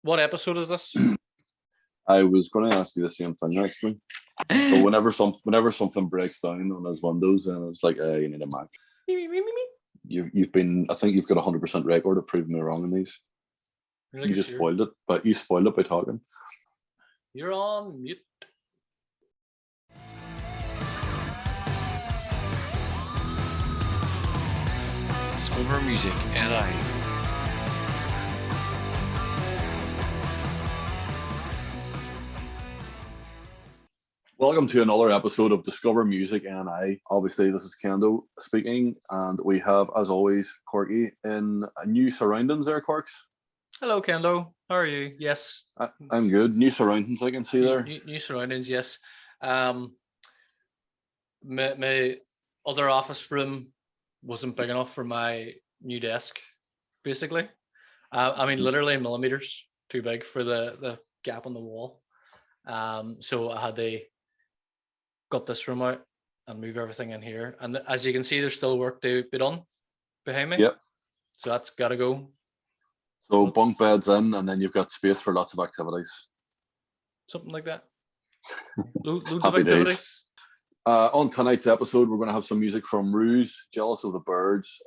What episode is this? I was going to ask you the same thing actually. But whenever something breaks down on his windows, and it's like, you need a Mac. You've been, I think you've got 100% record of proving me wrong in these. Really You just sure? spoiled it, but you spoiled it by talking. You're on mute. Discover music and I. Welcome to another episode of Discover Music and I. Obviously, this is Kendo speaking, and we have, as always, Corky in new surroundings there, Corks. Hello, Kendo. How are you? Yes. I'm good. New surroundings, I can see there. New surroundings, yes. My other office room wasn't big enough for my new desk, basically. I mean, literally millimeters too big for the gap on the wall. So I had to cut this room out and move everything in here. And as you can see, there's still work to be done behind me. Yep. So that's got to go. So bunk beds in, and then you've got space for lots of activities. Something like that. Loads of Happy activities. days. On tonight's episode, we're going to have some music from Rews, Jealous of the Birds,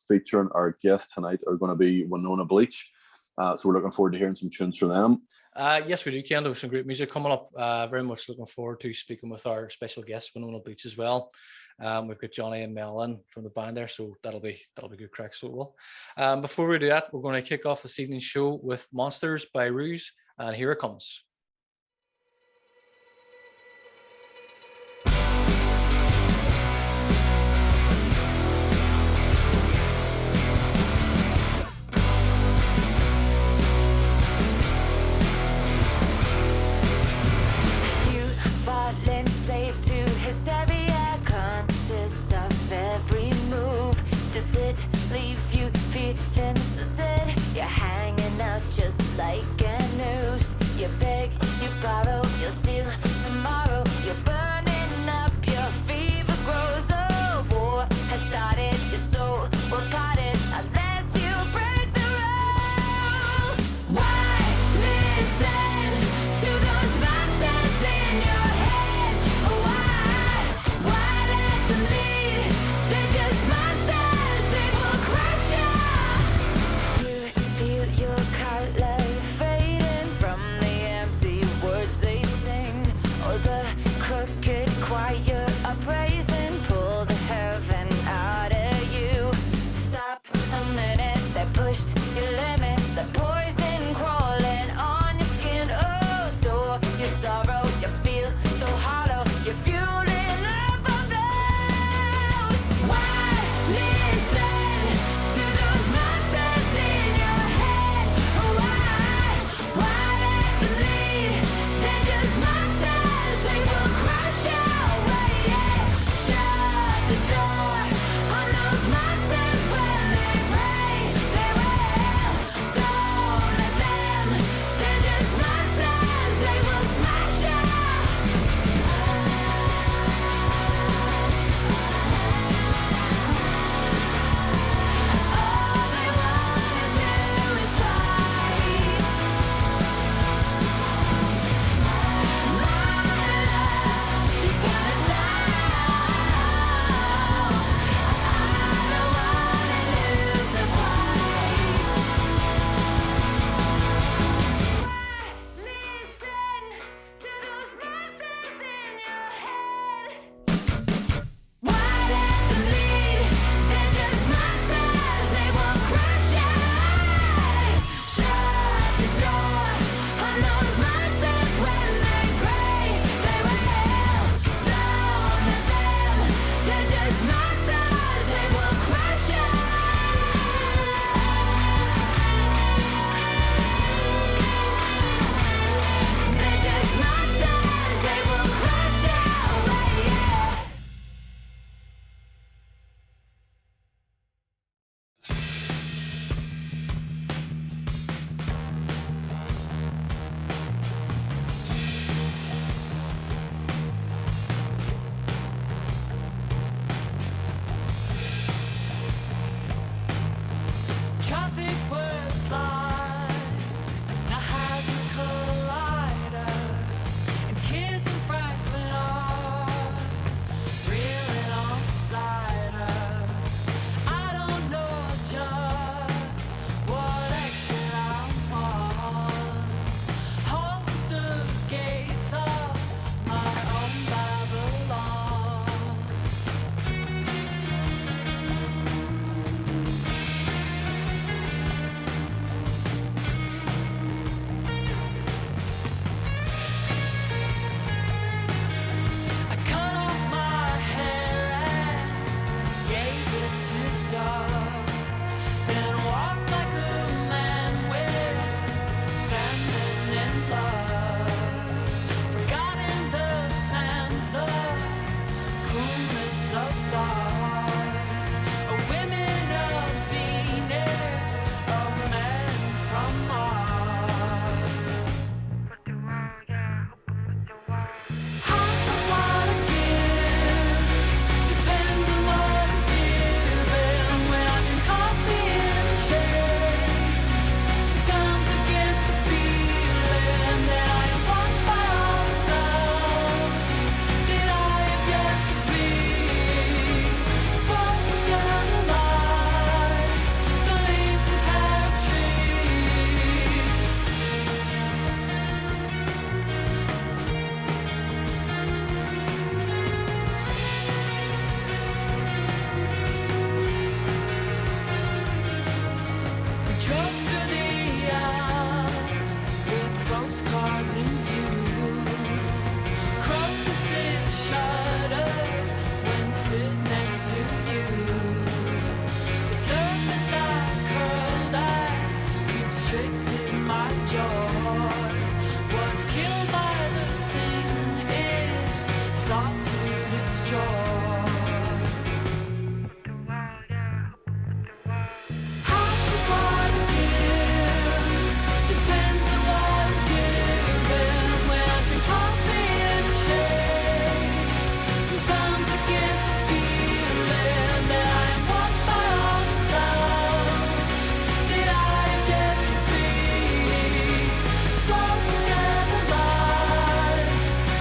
featuring our guest tonight are going to be Wynona Bleach. So we're looking forward to hearing some tunes from them. Yes, we do, Ken. There's some great music coming up. Very much looking forward to speaking with our special guest, Wynona Bleach, as well. We've got Johnny and Mel in from the band there, so that'll be good crack. So it will. Before we do that, we're going to kick off this evening's show with Monsters by Rews, and here it comes. You're hanging out just like a noose. You beg of stars, a women of Venus, a man from Mars. Half of what I give depends on what I'm given. When I drink coffee in the shade, sometimes I get the feeling that I am watched by all the signs that I have yet to be. Spark together like the leaves from cap trees. We drove through the Alps with postcards in view. Crocuses shuddered when stood next to you. The serpent that curled at constricted my joy was killed by the thing it sought to destroy. Half of what I give depends on what I'm given. When I drink coffee in the shade, sometimes I get the feeling that I am watched by all the signs that I have yet to be. Swung together like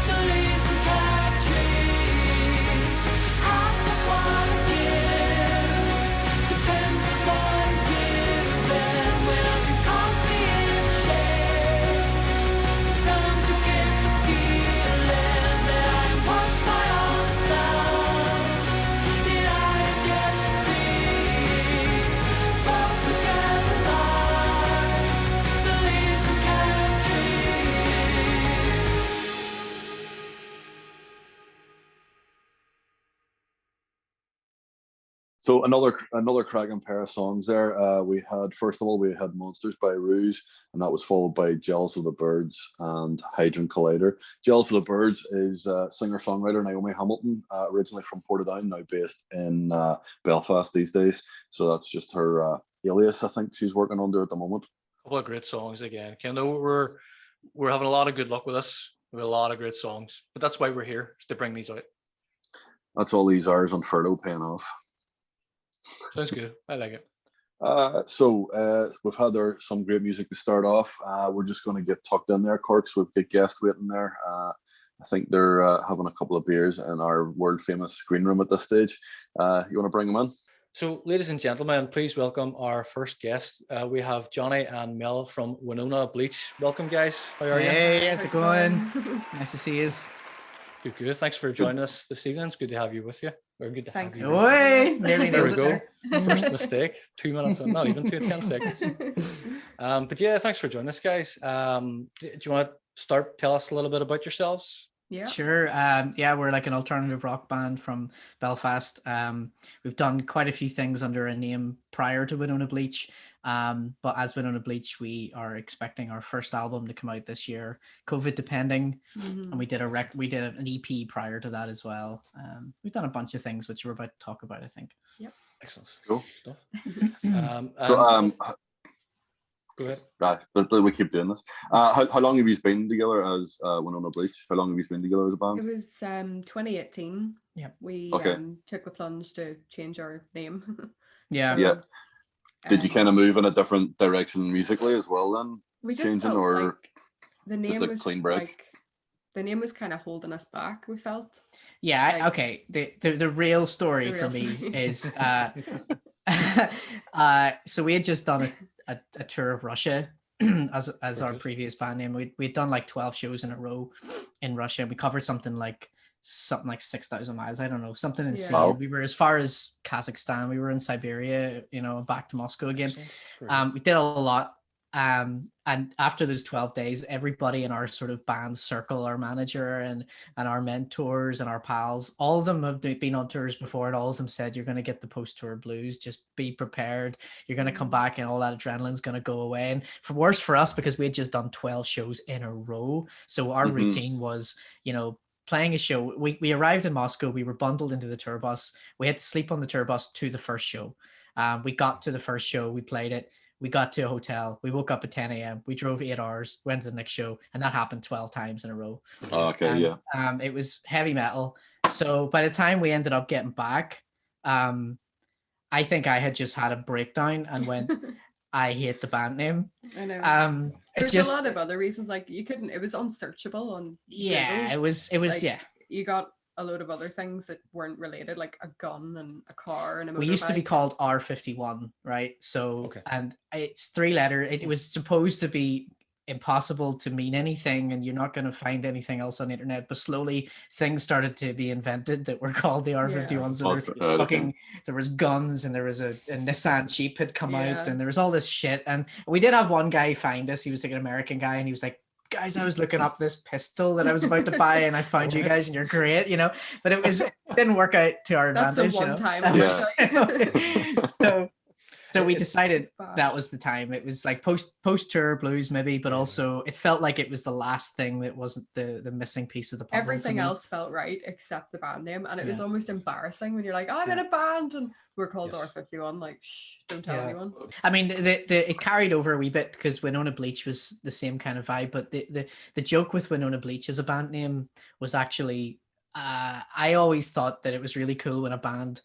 the leaves from cap trees. Half of what I give depends on what I'm given. When I drink coffee in the shade, sometimes I get the feeling that I am watched by all the signs that I have yet to be. Swung together like the leaves from cap trees. So another cracking pair of songs there. We had, first of all, we had Monsters by Rews, and that was followed by Jealous of the Birds and Hydrant Collider. Jealous of the Birds is singer-songwriter Naomi Hamilton, originally from Portugal, now based in Belfast these days. So that's just her alias, I think she's working under at the moment. Couple of great songs again. Kendo, we're having a lot of good luck with this. We have a lot of great songs, but that's why we're here, is to bring these out. That's all these hours on furlough paying off. Sounds good. I like it. We've had some great music to start off. We're just going to get tucked in there, Corks. We've got guests waiting there. I think they're having a couple of beers in our world famous green room at this stage. You want to bring them in? So, ladies and gentlemen, please welcome our first guest. We have Johnny and Mel from Wynona Bleach. Welcome, guys. How are you? Hey, how's it going? Nice to see you. Good, good. Thanks for joining us this evening. It's good to have you with you. Or good to have Thanks. you. with you. Oi, nearly There we nailed it go. there. First mistake. 2 minutes, not even 10 seconds. But yeah, thanks for joining us, guys. Do you want to tell us a little bit about yourselves? Yeah. Sure. Yeah, we're like an alternative rock band from Belfast. We've done quite a few things under a name prior to Wynona Bleach. But as Wynona Bleach, we are expecting our first album to come out this year, COVID depending. And we did an EP prior to that as well. We've done a bunch of things which we're about to talk about, I think. Yep. Excellent. Cool. Stuff. Go ahead. We keep doing this. How long have you been together as Wynona Bleach? How long have you been together as a band? It was 2018. Yeah. We Okay. took the plunge to change our name. Yeah. Yeah. Did you um, kind of move in a different direction musically as well then? we just changing, felt or like the name like was clean break? like the name was kind of holding us back, we felt. Yeah. Like- Okay. The real story The for real me story. is so we had just done a tour of Russia as our Right. previous band name. We'd done like 12 shows in a row in Russia. We covered something like 6,000 miles. I don't know, something insane. Wow. We were as far as Kazakhstan. We were in Siberia, back to Moscow again. Brilliant. We did a lot. And after those 12 days, everybody in our sort of band circle, our manager and our mentors and our pals, all of them have been on tours before, and all of them said, you're going to get the post-tour blues. Just be prepared. You're going to come back and all that adrenaline's going to go away. And for worse for us, because we had just done 12 shows in a row. So our Mhm. routine was, playing a show. We arrived in Moscow. We were bundled into the tour bus. We had to sleep on the tour bus to the first show. We got to the first show. We played it. We got to a hotel. We woke up at 10 a.m. We drove 8 hours, went to the next show, and that happened 12 times in a row. Okay, And, yeah. it was heavy metal. So by the time we ended up getting back, I think I had just had a breakdown and went, I hate the band name. I know. It There's just a lot of other reasons, like you couldn't. It was unsearchable on. yeah, Google. it was Like, yeah. You got a load of other things that weren't related, like a gun and a car and a motorbike. We used to be called R51, right? So Okay. and it's 3-letter. It was supposed to be impossible to mean anything, and you're not going to find anything else on the internet. But slowly things started to be invented that were called the R51s. Oh, And there were fucking, there was guns, and there was a Nissan Jeep had come out, Yeah. and there was all this shit. And we did have one guy find us. He was like an American guy, and he was like, guys, I was looking up this pistol that I was about to buy, and I found you guys, and you're great, you know. But it didn't work out to our That's advantage. the one you know? time. That Yeah. was- so we decided It's bad. that was the time. It was like post tour blues maybe, but also it felt like it was the last thing that wasn't the missing piece of the puzzle. for Everything me. else felt right except the band name, and it was Yeah. almost embarrassing when you're like, I'm in a band, and we're called Yes. R51. Like, shh, don't tell Yeah. anyone. I mean, it carried over a wee bit because Wynona Bleach was the same kind of vibe, but the joke with Wynona Bleach as a band name was actually, I always thought that it was really cool when a band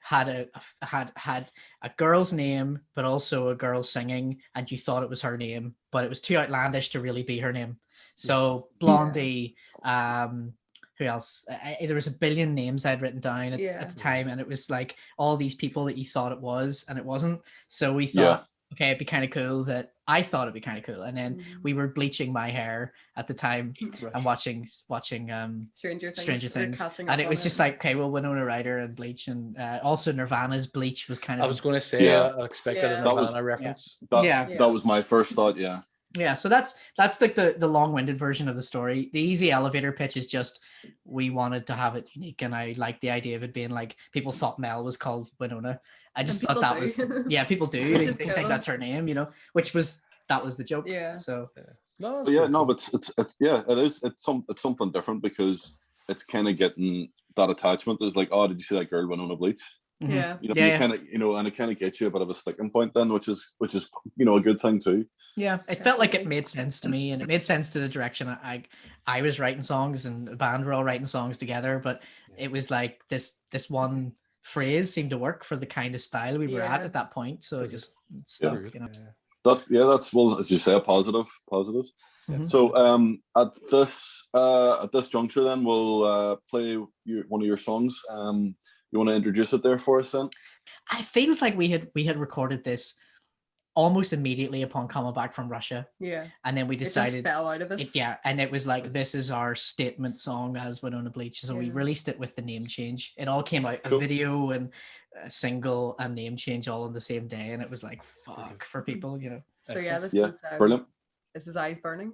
had a girl's name, but also a girl singing, and you thought it was her name, but it was too outlandish to really be her name. So Blondie, who else? There was a billion names I'd written down at the time, and it was like all these people that you thought it was, and it wasn't. So we thought, okay, it'd be kind of cool that I thought it'd be kind of cool, and then we were bleaching my hair at the time and watching Stranger Stranger We're Things, catching and up it on was just like, okay, well, Winona Ryder and Bleach, and also Nirvana's Bleach was kind of I was going to say Yeah. I expected Yeah. a That was- Nirvana reference. Yeah. That was my first thought, yeah. Yeah, so that's like the long-winded version of the story. The easy elevator pitch is just we wanted to have it unique, and I like the idea of it being like people thought Mel was called Winona. I just thought people that do. was yeah, people do. Which They is think cool. that's her name, you know, that was the joke. Yeah. So No, But yeah, no, but it's yeah, it is. It's something different because it's kind of getting that attachment. It's like, oh, did you see that girl Wynona Bleach? mhm. Yeah. You know, Yeah, you yeah. kind of, and it kind of gets you a bit of a sticking point then, which is a good thing too. Yeah, it felt like it Definitely. made sense to me, and it made sense to the direction I was writing songs, and the band were all writing songs together. But it was like this one phrase seemed to work for the kind of style we were Yeah. at that point. So it just stuck, you know. That's well, as you say, a positive. Mhm. So at this juncture, then we'll play one of your songs. You want to introduce it there for us, then? It feels like we had recorded this almost immediately upon coming back from Russia, Yeah. and then we It just decided, fell out of us. and it was like, this is our statement song as Wynona Bleach. So we Yeah. released it with the name change. It all came out, a Cool. video and a single and name change all on the same day, and it was like, fuck for people, you know. So yeah, this Yeah, is brilliant. This is Eyes Burning.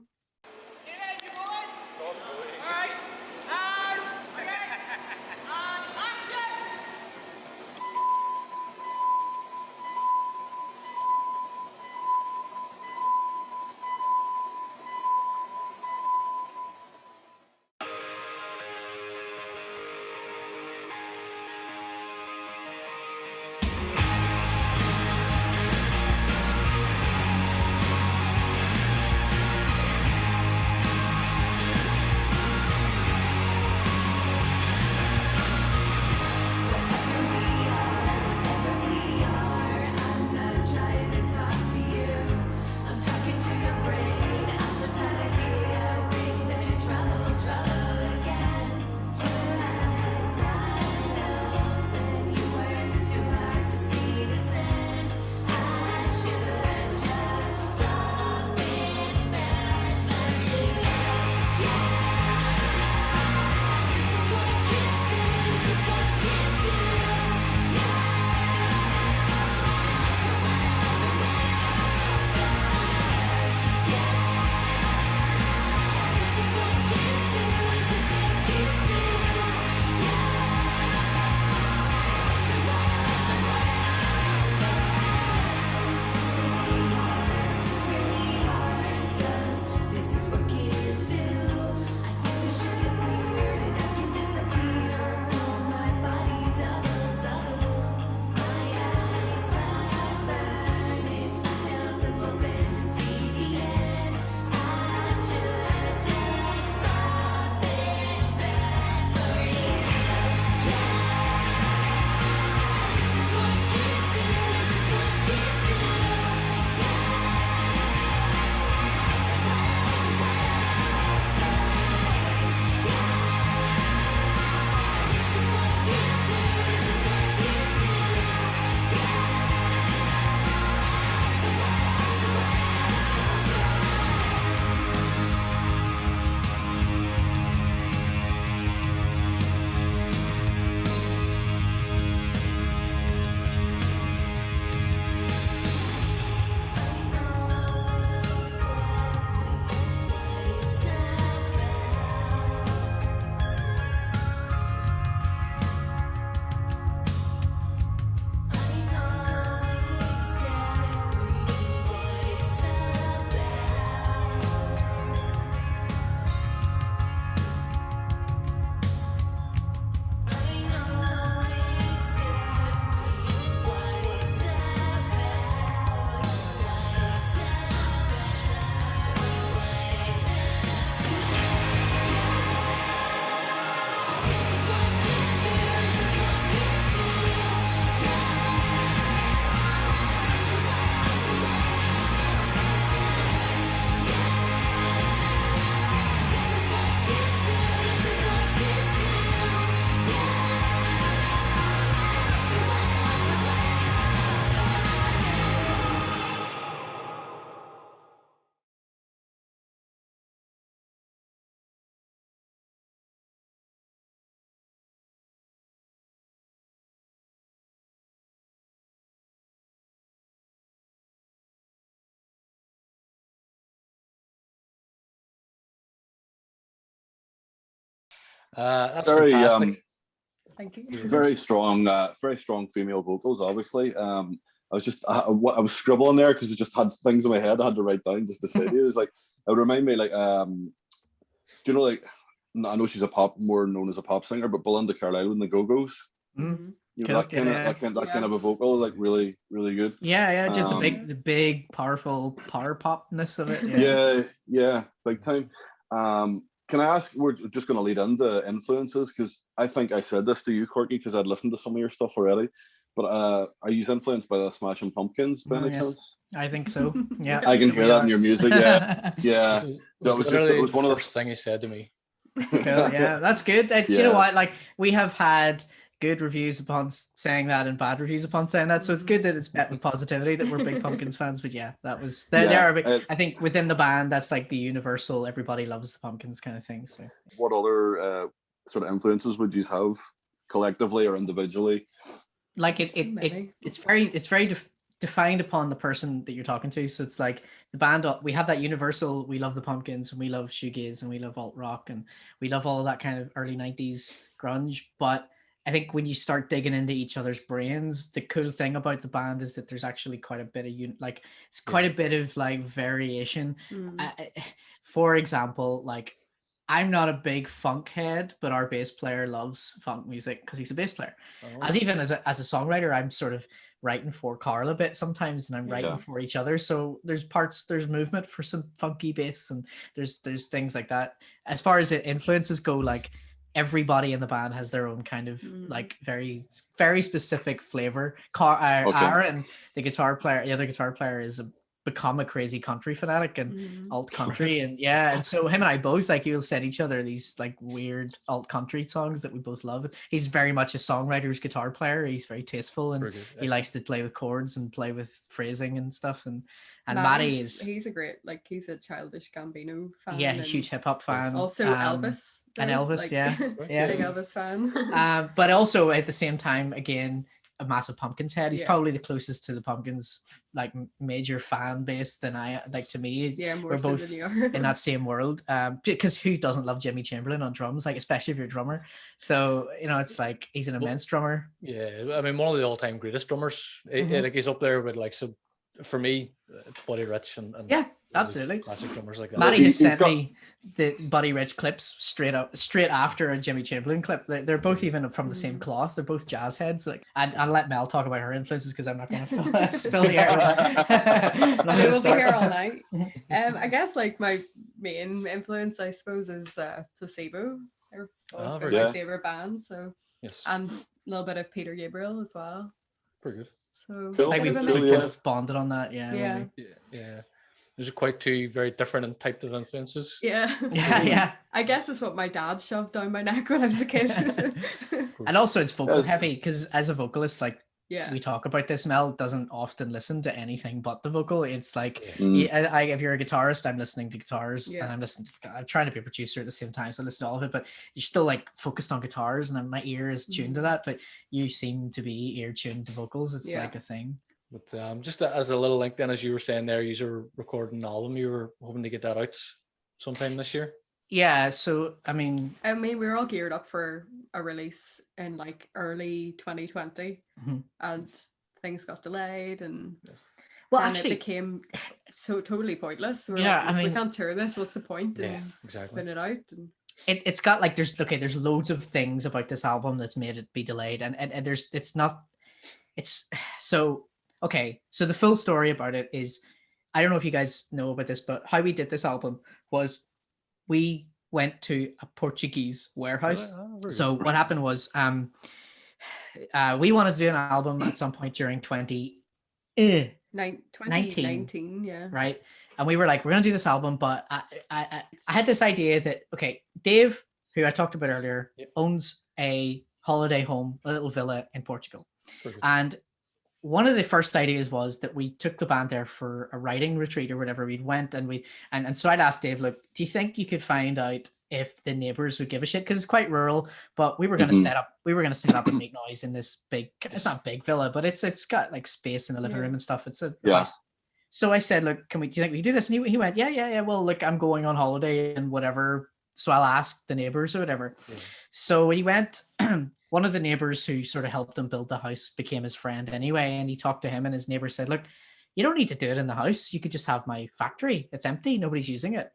That's Very fantastic. Thank you. very strong female vocals. Obviously, I was scribbling there because I just had things in my head I had to write down just to say to you. It's like it would remind me like do you know like I know she's more known as a pop singer, but Belinda Carlisle and the Go-Go's. Mhm. You know, Cool. that kind of Yeah. that kind of a vocal, like really good. Yeah, just Um, the big, powerful power popness of it. Yeah, big time. Can I ask? We're just going to lead into influences because I think I said this to you, Courtney, because I'd listened to some of your stuff already. But are you influenced by the Smashing Pumpkins by Oh, any yes. chance? I think so. Yeah, I can we hear that in are. your music. Yeah, yeah. It That was just literally it was the one of first thing he said to me. Cool. Yeah, that's good. It's you know Yeah. what, like we have had good reviews upon saying that and bad reviews upon saying that, so it's good that it's met with positivity that we're big Pumpkins fans. But yeah, that was there are big, I think within the band that's like the universal everybody loves the Pumpkins kind of thing. So What other sort of influences would you have collectively or individually? like So many. it's very defined upon the person that you're talking to. So it's like the band, we have that universal, we love the Pumpkins and we love shoegaze and we love alt rock and we love all of that kind of early 90s grunge. But I think when you start digging into each other's brains, the cool thing about the band is that there's actually quite a bit of like it's quite a bit of like variation. Mm. For example, like I'm not a big funk head, but our bass player loves funk music because he's a bass player. Oh. As a songwriter, I'm sort of writing for Carl a bit sometimes, and I'm writing for each other. So there's movement for some funky bass, and there's things like that. As far as influences go, like everybody in the band has their own kind of like very specific flavor. Aaron, the other guitar player, is become a crazy country fanatic and alt country, and so him and I both, like, you'll send each other these like weird alt country songs that we both love. He's very much a songwriter's guitar player. He's very tasteful and he likes to play with chords and play with phrasing and stuff. And Matty he's a great, like, he's a Childish Gambino fan. Yeah, huge hip hop fan. Also Elvis. And Elvis, like, yeah. Big Elvis fan. But also at the same time, again, a massive Pumpkins head. He's Yeah. probably the closest to the Pumpkins like major fan base than I, like, to me. Yeah, more we're so both than you are. in that same world. Because who doesn't love Jimmy Chamberlain on drums, like, especially if you're a drummer. So, you know, it's like he's an immense drummer. Yeah, I mean, one of the all-time greatest drummers. Like, he's up there with, like, so for me, it's Buddy Rich and yeah, those absolutely classic drummers like that. Matty has sent me the Buddy Rich clips straight after a Jimmy Chamberlain clip. They're both even from the same cloth. They're both jazz heads. Like, I'll let Mel talk about her influences because I'm not going to spill the air. I will be here all night. I guess, like, my main influence, I suppose, is Placebo. They're always been my favorite band. So yes, and a little bit of Peter Gabriel as well. Pretty good. So Cool. Like we both bonded on that. Yeah. Those are quite two very different types of influences. Yeah. I guess that's what my dad shoved down my neck when I was a kid. And also it's vocal heavy because as a vocalist, like, yeah, we talk about this, Mel doesn't often listen to anything but the vocal. It's like, if you're a guitarist, I'm listening to guitars and I'm trying to be a producer at the same time, so I listen to all of it, but you're still like focused on guitars and my ear is tuned to that, but you seem to be ear tuned to vocals. It's like a thing. But just as a little link then, as you were saying there, you were recording an album, you were hoping to get that out sometime this year? Yeah, so I mean we were all geared up for a release in like early 2020 and things got delayed and actually it became so totally pointless. We can't tour this, what's the point in putting it out? And it's got like there's loads of things about this album that's made it be delayed, and so the full story about it is, I don't know if you guys know about this, but how we did this album was we went to a Portuguese warehouse. So what happened was we wanted to do an album at some point during 2019, right? And we were like, we're gonna do this album, but I had this idea that, okay, Dave, who I talked about earlier, owns a holiday home, a little villa in Portugal. And one of the first ideas was that we took the band there for a writing retreat or whatever. We went and so I'd asked Dave, look, do you think you could find out if the neighbors would give a shit? Because it's quite rural, but we were going to set up and make noise in this big, it's not big villa, but it's got like space in the living room and stuff. It's a house. So I said, look, do you think we can do this? And he went, yeah. Well, look, I'm going on holiday in whatever So I'll ask the neighbors or whatever. Yeah. So he went, one of the neighbors who sort of helped him build the house became his friend anyway. And he talked to him, and his neighbor said, look, you don't need to do it in the house. You could just have my factory. It's empty. Nobody's using it.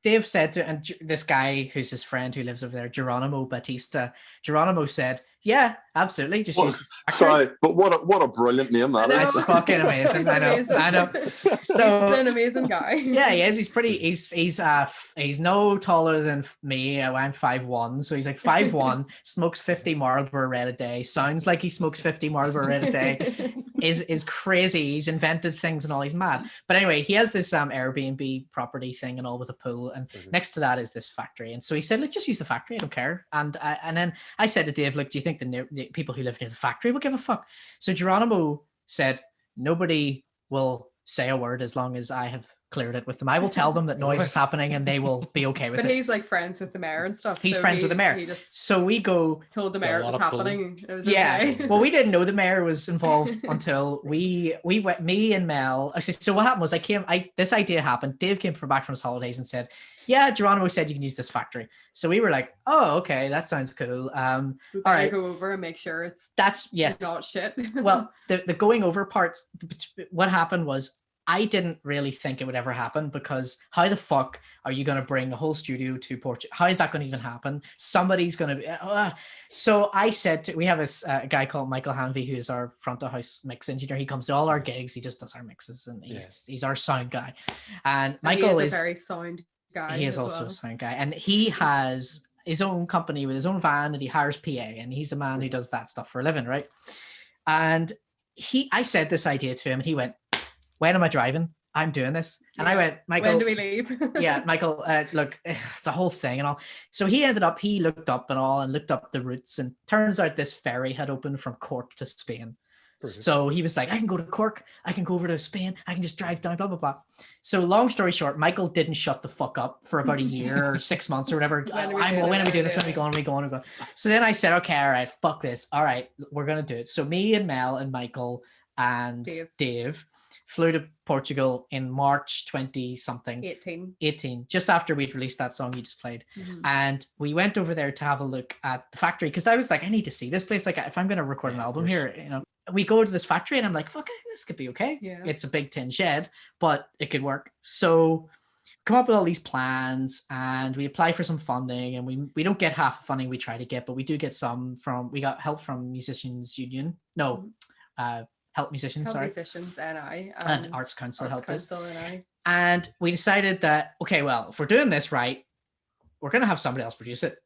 Dave said to, and this guy who's his friend who lives over there, Geronimo Batista, Geronimo said, yeah, absolutely. Just use sorry, but what a brilliant name that is. It's fucking amazing. I know. So he's an amazing guy. Yeah, he is. He's no taller than me. I'm 5'1", so he's like 5'1", smokes 50 Marlboro Red a day, sounds like he smokes 50 Marlboro Red a day, is crazy. He's invented things and all, he's mad. But anyway, he has this Airbnb property thing and all with a pool, and next to that is this factory. And so he said, look, just use the factory, I don't care. And then I said to Dave, look, do you think the people who live near the factory will give a fuck? So Geronimo said, nobody will say a word as long as I have cleared it with them. I will tell them that noise is happening and they will be okay with it. But he's like friends with the mayor and stuff. He's friends with the mayor. So we go told the mayor it was happening. It was okay. Well, we didn't know the mayor was involved until we went, me and Mel. So what happened was this idea happened. Dave came back from his holidays and said, yeah, Geronimo said you can use this factory. So we were like, oh, okay, that sounds cool. All right, go over and make sure that's not shit. Well, the going over part, what happened was, I didn't really think it would ever happen, because how the fuck are you going to bring a whole studio to Portugal? How is that going to even happen? Somebody's going to be... So I said, we have a guy called Michael Hanvey, who is our front of house mix engineer. He comes to all our gigs. He just does our mixes, and he's our sound guy. And Michael is a very sound guy. He is also a sound guy. And he has his own company with his own van, and he hires PA, and he's a man who does that stuff for a living, right? And I said this idea to him, and he went, when am I driving? I'm doing this. And I went, Michael, when do we leave? Yeah, Michael, look, it's a whole thing and all. So he looked up and all, and looked up the routes, and turns out this ferry had opened from Cork to Spain. Perfect. So he was like, I can go to Cork, I can go over to Spain, I can just drive down, blah, blah, blah. So long story short, Michael didn't shut the fuck up for about a year or 6 months or whatever. When are we doing this? When are we going? So then I said, okay, all right, fuck this. All right, we're going to do it. So me and Mel and Michael and Dave flew to Portugal in March 18, just after we'd released that song you just played. Mm-hmm. And we went over there to have a look at the factory, because I was like, I need to see this place. Like, if I'm going to record an album here, we go to this factory, and I'm like, fuck, this could be okay. Yeah. It's a big tin shed, but it could work. So come up with all these plans, and we apply for some funding, and we don't get half the funding we try to get, but we do get some we got help from Musicians Union. Help Musicians, and Arts Council helped us. And we decided that, okay, well, if we're doing this right, we're going to have somebody else produce it.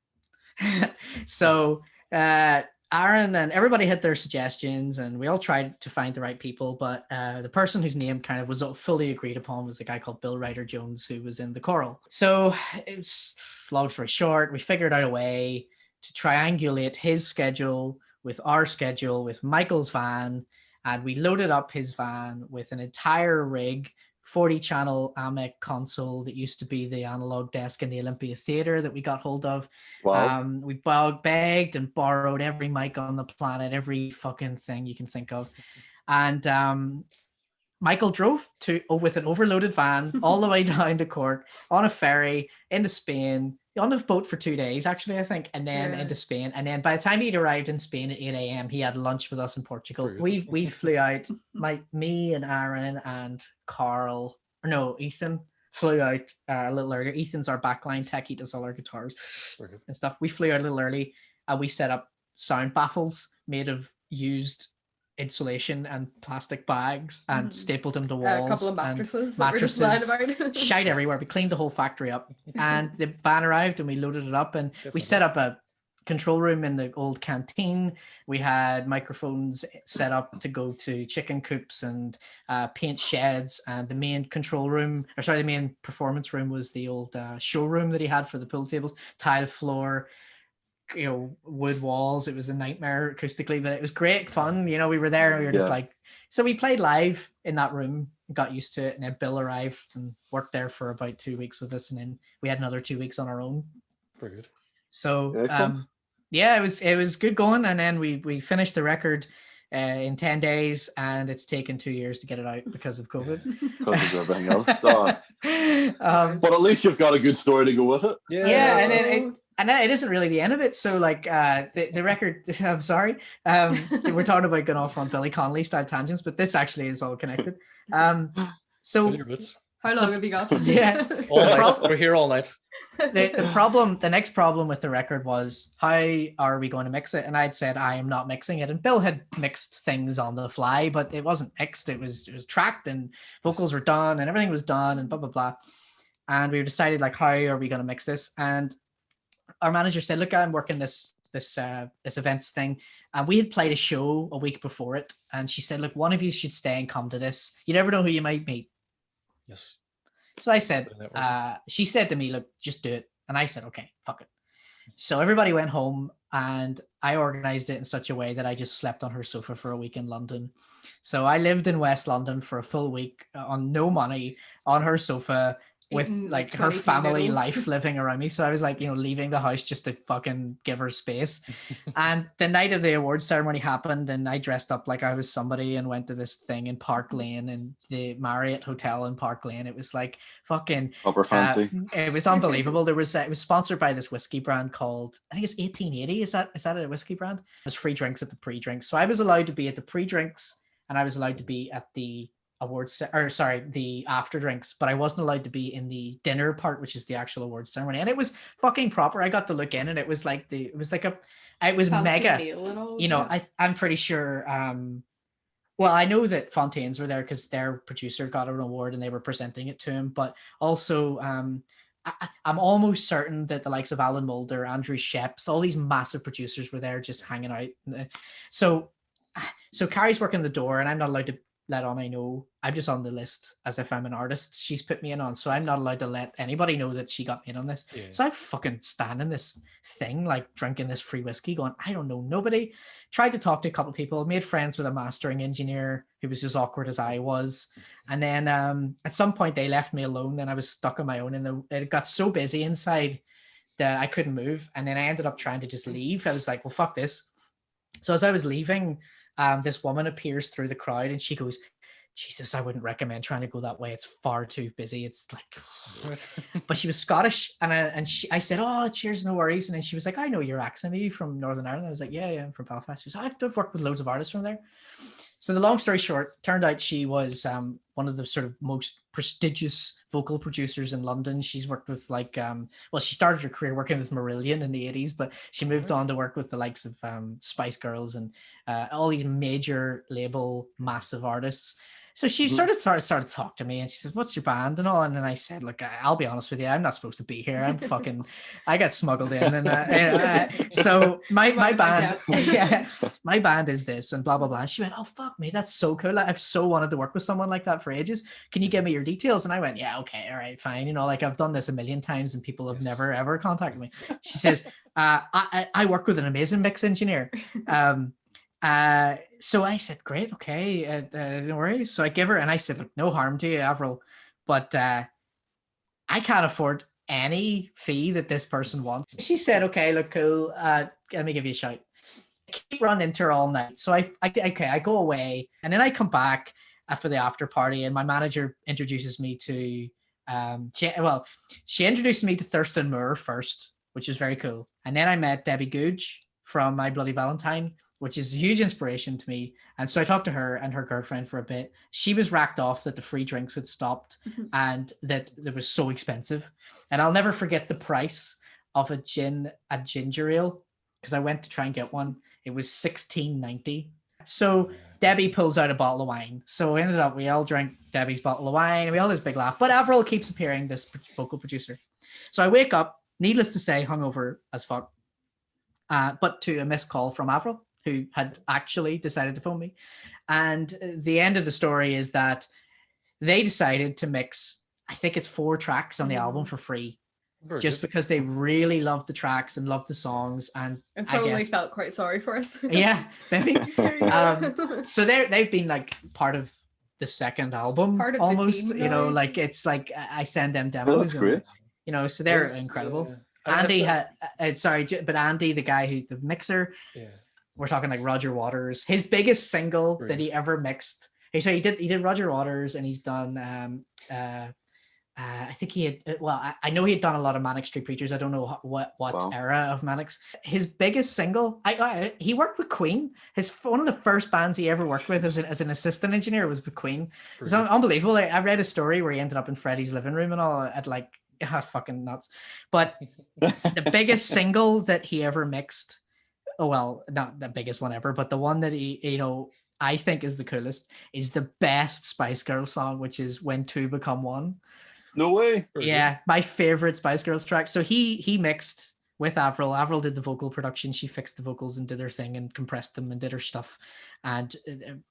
So Aaron and everybody had their suggestions, and we all tried to find the right people, but the person whose name kind of was fully agreed upon was a guy called Bill Ryder Jones, who was in the choral. So it's long story short, we figured out a way to triangulate his schedule with our schedule with Michael's van. And we loaded up his van with an entire rig, 40-channel AMEC console that used to be the analog desk in the Olympia Theatre that we got hold of. Wow. We begged and borrowed every mic on the planet, every fucking thing you can think of. And Michael drove with an overloaded van all the way down to Cork, on a ferry, into Spain, on a boat for 2 days, actually, I think, and then into Spain. And then by the time he'd arrived in Spain at 8 a.m., he had lunch with us in Portugal. We flew out, me and Aaron and Ethan flew out a little earlier. Ethan's our backline tech. He does all our guitars and stuff. We flew out a little early, and we set up sound baffles made of used insulation and plastic bags, and stapled them to walls. A couple of mattresses shite everywhere. We cleaned the whole factory up, and the van arrived, and we loaded it up, and we set up a control room in the old canteen. We had microphones set up to go to chicken coops and paint sheds, and the main the main performance room was the old showroom that he had for the pool tables, tile floor, wood walls. It was a nightmare acoustically, but it was great fun. We were there, and we were just like, so we played live in that room, got used to it, and then Bill arrived and worked there for about 2 weeks with us, and then we had another 2 weeks on our own. Very good. So it was good going, and then we finished the record in 10 days, and it's taken 2 years to get it out because of COVID. Because of everything else. But at least you've got a good story to go with it. Yeah, and it isn't really the end of it. So like the record, I'm sorry, we're talking about going off on Billy Connolly style tangents, but this actually is all connected. So how long have you got? Yeah, all night. We're here all night. The next problem with the record was, how are we going to mix it? And I'd said I am not mixing it, and Bill had mixed things on the fly, but it wasn't mixed. It was tracked, and vocals were done, and everything was done, and blah blah blah. And we decided, like, how are we going to mix this? And our manager said, look, I'm working this events thing, and we had played a show a week before it, and she said, look, one of you should stay and come to this. You never know who you might meet. Yes. So I said, she said to me, look, just do it. And I said, okay, fuck it. So everybody went home, and I organized it in such a way that I just slept on her sofa for a week in London. So I lived in West London for a full week on no money, on her sofa, with like her family life living around me. So I was like, leaving the house just to fucking give her space. And the night of the awards ceremony happened, and I dressed up like I was somebody and went to this thing in Park Lane, and the Marriott Hotel in Park Lane. It was like fucking upper fancy. It was unbelievable. It was sponsored by this whiskey brand called, I think it's 1880. Is that a whiskey brand? It was free drinks at the pre-drinks. So I was allowed to be at the pre-drinks, and I was allowed to be at the the after drinks, but I wasn't allowed to be in the dinner part, which is the actual awards ceremony. And it was fucking proper. I got to look in, and it was like it was mega. I'm pretty sure. Well, I know that Fontaine's were there because their producer got an award and they were presenting it to him. But also, I'm almost certain that the likes of Alan Moulder, Andrew Sheps, all these massive producers were there just hanging out. So Carrie's working the door, and I'm not allowed to let on I know. I'm just on the list as if I'm an artist she's put me in on, so I'm not allowed to let anybody know that she got me in on this. So I fucking stand in this thing, like drinking this free whiskey, going, I don't know nobody. Tried to talk to a couple of people, made friends with a mastering engineer who was as awkward as I was, and then at some point they left me alone, and I was stuck on my own, and it got so busy inside that I couldn't move. And then I ended up trying to just leave. I was like, well, fuck this. So as I was leaving, this woman appears through the crowd, and she goes, Jesus, I wouldn't recommend trying to go that way. It's far too busy. It's like, but she was Scottish, and I said, oh, cheers, no worries. And then she was like, I know your accent. Are you from Northern Ireland? I was like, yeah, I'm from Belfast. She was, I've worked with loads of artists from there. So the long story short, turned out she was one of the sort of most prestigious vocal producers in London. She's worked with she started her career working with Marillion in the 80s, but she moved on to work with the likes of Spice Girls and all these major label massive artists. So she started to talk to me, and she says, what's your band and all? And then I said, look, I'll be honest with you, I'm not supposed to be here. I got smuggled in. And so my band, my band is this and blah, blah, blah. And she went, oh, fuck me. That's so cool. I've so wanted to work with someone like that for ages. Can you give me your details? And I went, yeah, okay. All right, fine. I've done this a million times and people have never, ever contacted me. She says, I work with an amazing mix engineer. So I said, great, okay, no worries. So I give her, and I said, look, no harm to you, Avril, but I can't afford any fee that this person wants. She said, okay, look, cool, let me give you a shout. I keep running into her all night. So I go away, and then I come back for the after party, and my manager introduces me to, she introduced me to Thurston Moore first, which is very cool. And then I met Debbie Googe from My Bloody Valentine, which is a huge inspiration to me. And so I talked to her and her girlfriend for a bit. She was racked off that the free drinks had stopped and that it was so expensive. And I'll never forget the price of a ginger ale, because I went to try and get one. It was $16.90. So Debbie pulls out a bottle of wine. So we all drank Debbie's bottle of wine, and we all had this big laugh. But Avril keeps appearing, this vocal producer. So I wake up, needless to say, hungover as fuck, but to a missed call from Avril, who had actually decided to phone me. And the end of the story is that they decided to mix, I think it's 4 tracks on the album for free, just because they really loved the tracks and loved the songs. And I probably felt quite sorry for us. Yeah, maybe. So they've been like part of the second album, part of almost, the team, like it's like I send them demos. Oh, that's great. So they're incredible. Andy but Andy, the guy the mixer, We're talking like Roger Waters. His biggest single that he ever mixed. He did Roger Waters, and he's done I think he had, well, I know he had done a lot of Manic Street Preachers. I don't know what era of Manics. His biggest single, he worked with Queen. One of the first bands he ever worked with as an assistant engineer was with Queen. It's unbelievable. I read a story where he ended up in Freddie's living room and all at like, fucking nuts. But the biggest single that he ever mixed, oh well, not the biggest one ever, but the one that he, I think is the coolest, is the best Spice Girls song, which is When Two Become One. No way. Yeah, my favorite Spice Girls track. So he mixed with Avril. Avril did the vocal production. She fixed the vocals and did her thing and compressed them and did her stuff and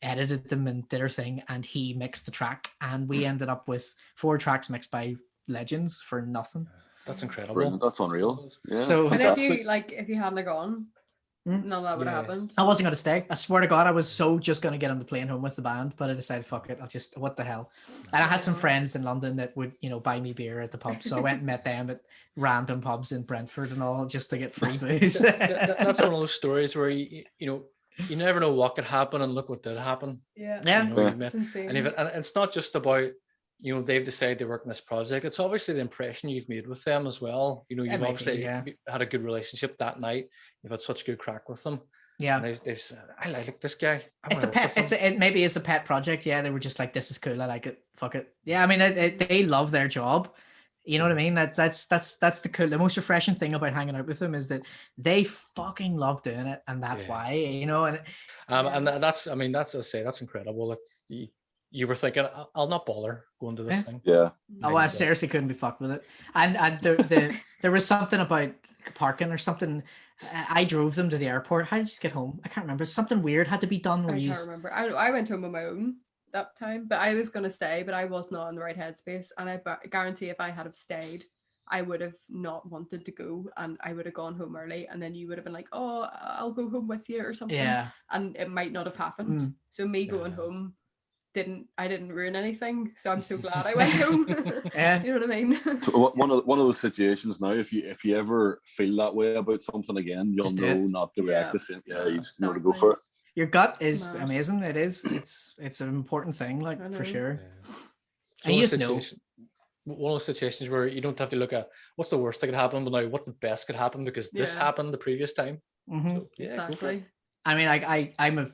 edited them and did her thing. And he mixed the track. And we ended up with 4 tracks mixed by legends for nothing. That's incredible. Brilliant. That's unreal. Yeah, so and if you hadn't gone, none of that would have happened. I wasn't going to stay. I swear to God, I was just going to get on the plane home with the band, but I decided, fuck it, what the hell. And I had some friends in London that would, buy me beer at the pub. So I went and met them at random pubs in Brentford and all just to get free booze. That's one of those stories where you never know what could happen, and look what did happen. Yeah. It's insane. And it's not just about, they've decided to work on this project. It's obviously the impression you've made with them as well. You've obviously had a good relationship that night. You've had such good crack with them. Yeah. And they've said, I like this guy. It's a pet. Maybe it's a pet project. Yeah. They were just like, this is cool. I like it. Fuck it. Yeah. I mean, they love their job. You know what I mean? That's the most refreshing thing about hanging out with them is that they fucking love doing it. And that's why, and that's incredible. You were thinking, I'll not bother going to this thing. Yeah. Oh, I seriously couldn't be fucked with it. And there was something about parking or something. I drove them to the airport. How did you just get home? I can't remember. Something weird had to be done. I can't remember. I went home on my own that time, but I was going to stay, but I was not in the right headspace. And I guarantee if I had have stayed, I would have not wanted to go, and I would have gone home early, and then you would have been like, oh, I'll go home with you or something. Yeah. And it might not have happened. So me going home I didn't ruin anything, so I'm so glad I went home. You know what I mean? So one of those situations now, if you ever feel that way about something again, you'll know not to react the same. Yeah, you just know to go for it. Your gut is amazing. It is. It's an important thing, like for sure. And you just know. One of those situations where you don't have to look at what's the worst that could happen, but now what's the best could happen because this happened the previous time. So, exactly. I mean, I'm a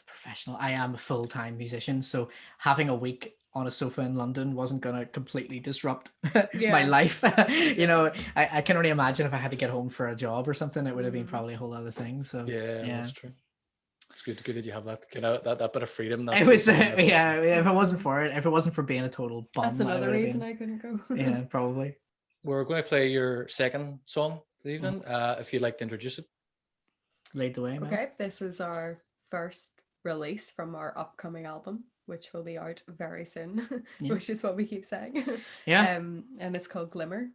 professional. I am a full-time musician, so having a week on a sofa in London wasn't going to completely disrupt my life. I can only imagine if I had to get home for a job or something, it would have been probably a whole other thing. So yeah, that's true. It's good that you have that that bit of freedom. It was if it wasn't for being a total bum, that's another reason I couldn't go. Yeah, probably. We're going to play your second song this evening. If you'd like to introduce it. Lead the way. Okay, this is our first release from our upcoming album, which will be out very soon, which is what we keep saying. Yeah. And it's called Glimmer.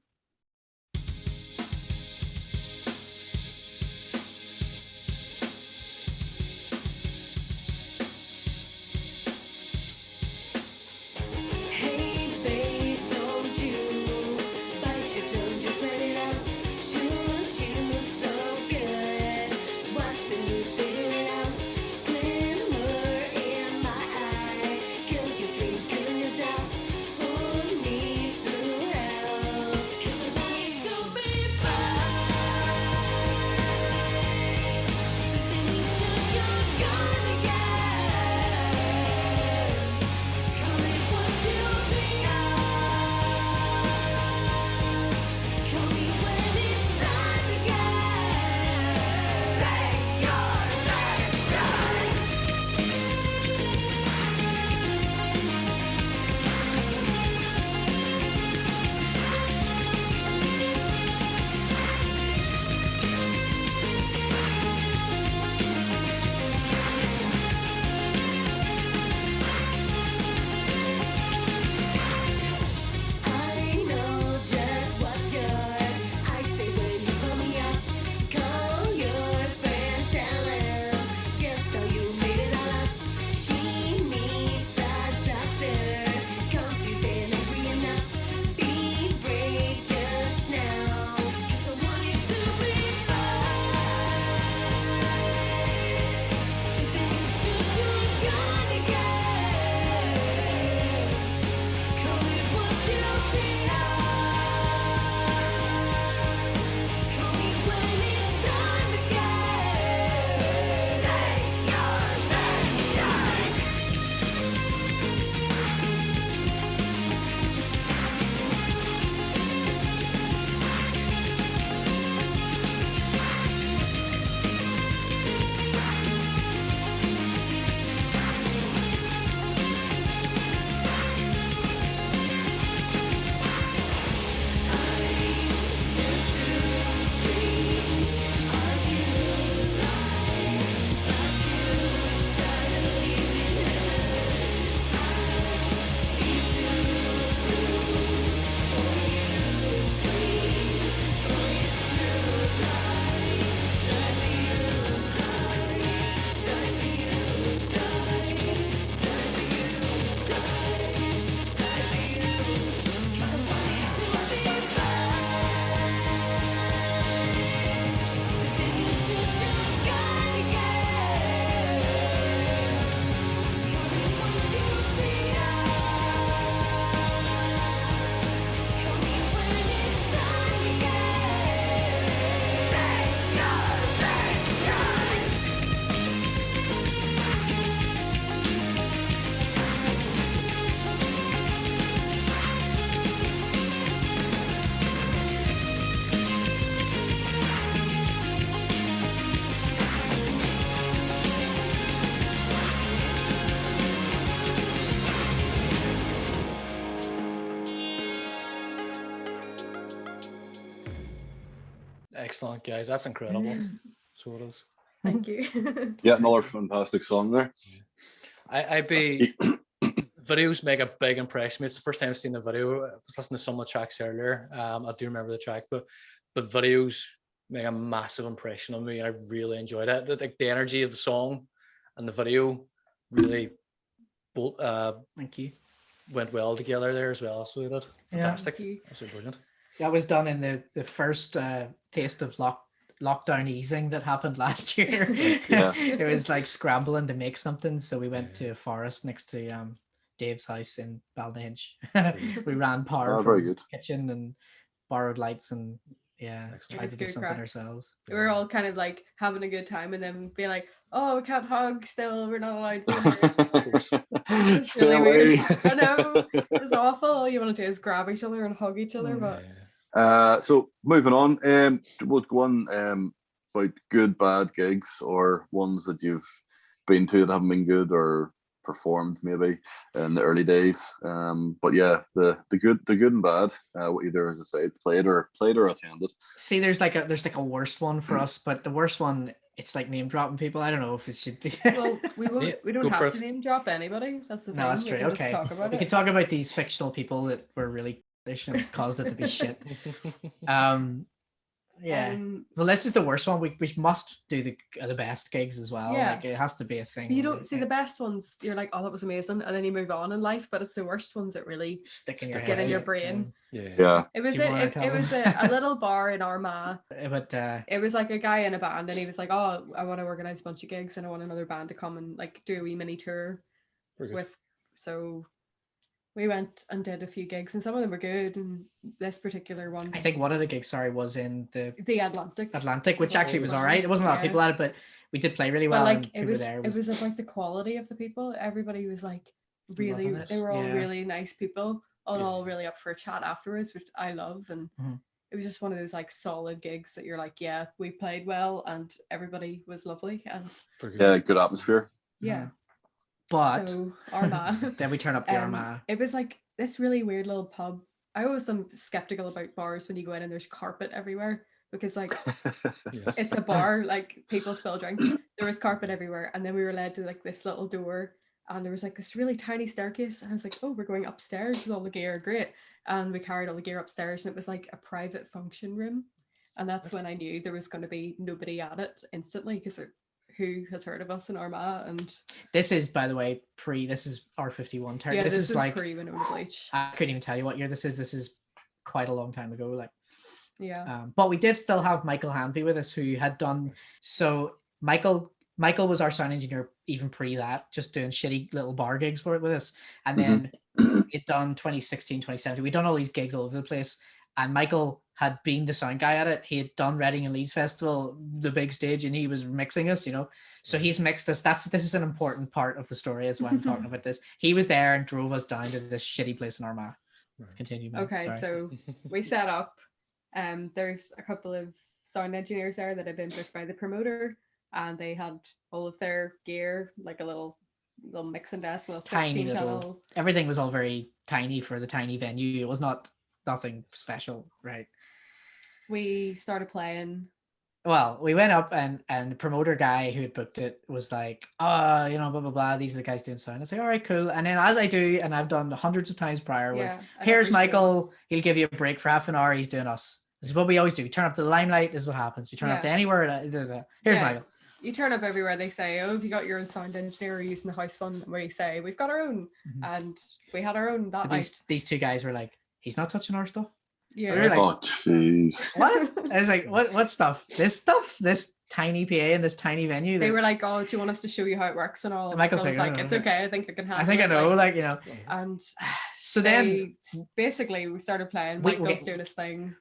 Excellent, guys. That's incredible. So it is. Thank you. Yeah, another fantastic song there. I'd be videos make a big impression. It's the first time I've seen the video. I was listening to some of the tracks earlier. I do remember the track, but videos make a massive impression on me. I really enjoyed it. The energy of the song and the video really Thank you. went well together there as well. So it did. Fantastic. Yeah. Absolutely brilliant. That was done in the first taste of lockdown easing that happened last year. Yeah. It was like scrambling to make something, so we went to a forest next to Dave's house in Ballyhinch. We ran power from his kitchen and borrowed lights and tried to do something ourselves. We were all kind of like having a good time and then being like, oh, we can't hug still, we're not allowed to. It's Stay really away. weird. I know, it's awful. All you want to do is grab each other and hug each other, but So moving on, we'll go on about good, bad gigs or ones that you've been to that haven't been good or performed maybe in the early days. But yeah, the good and bad, either as I say, played or attended. See, there's like a worst one for us, but the worst one, it's like name dropping people. I don't know if it should be. Well, we don't have to name drop anybody. That's the thing. No, that's true. We can Okay, just talk about we it. can talk about these fictional people that were really they should have caused it to be shit. Yeah. Well, this is the worst one. We must do the best gigs as well. Yeah. Like it has to be a thing. But you don't see the best ones. You're like, oh, that was amazing, and then you move on in life. But it's the worst ones that really stick in your get head. in your brain. Yeah. It was Do you wanna tell it was them? a little bar in Armagh. But It was like a guy in a band, and he was like, oh, I want to organize a bunch of gigs, and I want another band to come and like do a wee mini tour with. So we went and did a few gigs, and some of them were good. And this particular one, I think one of the gigs, was in the Atlantic, which actually was all right. It wasn't a lot of people at it, but we did play really well. But like and it was about the quality of the people. Everybody was like really, they were all really nice people, and all really up for a chat afterwards, which I love. And it was just one of those like solid gigs that you're like, yeah, we played well, and everybody was lovely, and good atmosphere. Yeah. But so Armagh. Then we turn up to Armagh. It was like this really weird little pub. I always am skeptical about bars when you go in and there's carpet everywhere, because like it's a bar, like people spill drinks. There was carpet everywhere, and then we were led to like this little door, and there was like this really tiny staircase, and I was like, oh, we're going upstairs with all the gear, great. And we carried all the gear upstairs, and it was like a private function room, and that's when I knew there was going to be nobody at it instantly, because who has heard of us in Armagh? And this is, by the way, this is R51 turn. Yeah, this is like pre-Wynona Bleach. I couldn't even tell you what year this is. This is quite a long time ago. Like, yeah. But we did still have Michael Hanby with us, who had done so. Michael was our sound engineer even pre that, just doing shitty little bar gigs with us. And then we'd done 2016, 2017. We'd done all these gigs all over the place. And Michael had been the sound guy at it. He had done Reading and Leeds Festival, the big stage, and he was mixing us, So he's mixed us. This is an important part of the story as well. I'm talking about this. He was there and drove us down to this shitty place in Armagh. Continue. Mel, okay, sorry. So we set up. There's a couple of sound engineers there that had been booked by the promoter, and they had all of their gear, like a little mixing desk, little 16 channel. Everything was all very tiny for the tiny venue. It was nothing special, right? We started playing. Well, we went up and the promoter guy who had booked it was like, blah blah blah, these are the guys doing sound. I say, all right, cool. And then as I do, and I've done hundreds of times prior, was here's Michael, he'll give you a break for half an hour, he's doing us. This is what we always do. We turn up to the Limelight, this is what happens. We turn up to anywhere, here's Michael. You turn up everywhere, they say, oh, have you got your own sound engineer or using the house one? We say, we've got our own. And we had our own that night. These two guys were like, he's not touching our stuff. Yeah. We like, oh jeez. What? I was like, what stuff? This tiny PA in this tiny venue. They were like, oh, do you want us to show you how it works and all? And Michael's I was like, it's okay. I think I can handle it. I think I know, And so then basically we started playing. Michael's doing his thing.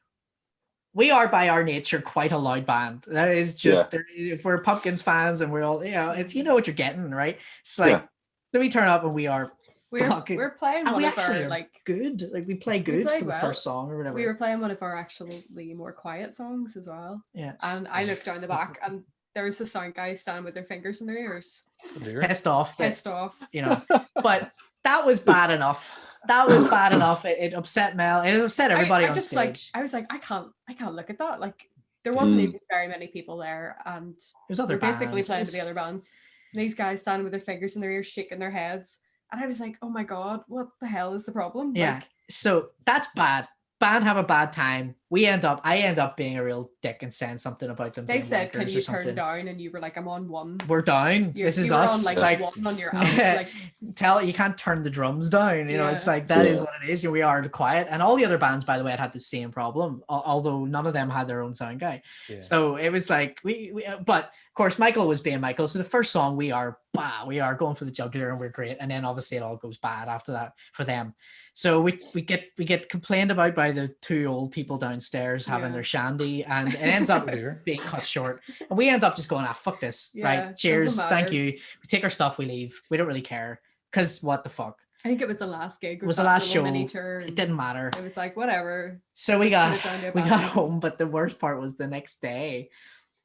We are by our nature quite a loud band. That is just if we're Pumpkins fans and we're all, it's what you're getting, right? It's like so we turn up and we're playing one of our good. Like we play good for the first song or whatever. We were playing one of our actually more quiet songs as well. Yeah. And I looked down the back and there was the sound guys standing with their fingers in their ears. Pissed off. But that was bad enough. It upset Mel. It upset everybody on stage. I was like, I can't look at that. Like there wasn't even very many people there, and There's other we're basically bands. playing to the other bands. And these guys standing with their fingers in their ears, shaking their heads, and I was like, "Oh my god, what the hell is the problem?" Yeah, Like, so that's bad. Band have a bad time. I end up being a real dick and saying something about them. they being said, "Can wankers or you turn something. down?" And you were like, "I'm on one." We're down. You, This is you were us. on like one on your album. Like, tell you can't turn the drums down. You know, it's Yeah. like that is Yeah. what it is. We are quiet, and all the other bands, by the way, had the same problem. Although none of them had their own sound guy. Yeah. So it was like we. But of course, Michael was being Michael. So the first song, we are going for the jugular, and we're great. And then obviously it all goes bad after that for them. So we get complained about by the two old people downstairs having their shandy, and it ends up being cut short. And we end up just going, fuck this, right? Cheers, thank you. We take our stuff, we leave. We don't really care, because what the fuck? I think it was the last gig. It was the last show. Mini tour, it didn't matter. It was like, whatever. So we got home, but the worst part was the next day,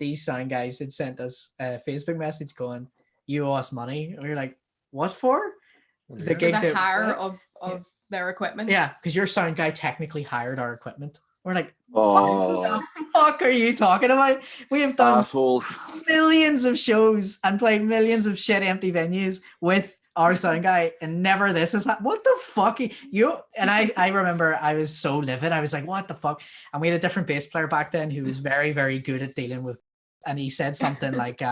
these sound guys had sent us a Facebook message going, "You owe us money." And we were like, "What for?" The hire of their equipment. Yeah, because your sound guy technically hired our equipment. We're like, Oh, what the fuck are you talking about? We have done assholes. millions of shows and played millions of shit empty venues with our sound guy, and never this is what the fuck you. And I remember I was so livid. I was like, what the fuck? And we had a different bass player back then who was very, very good at dealing with, and he said something like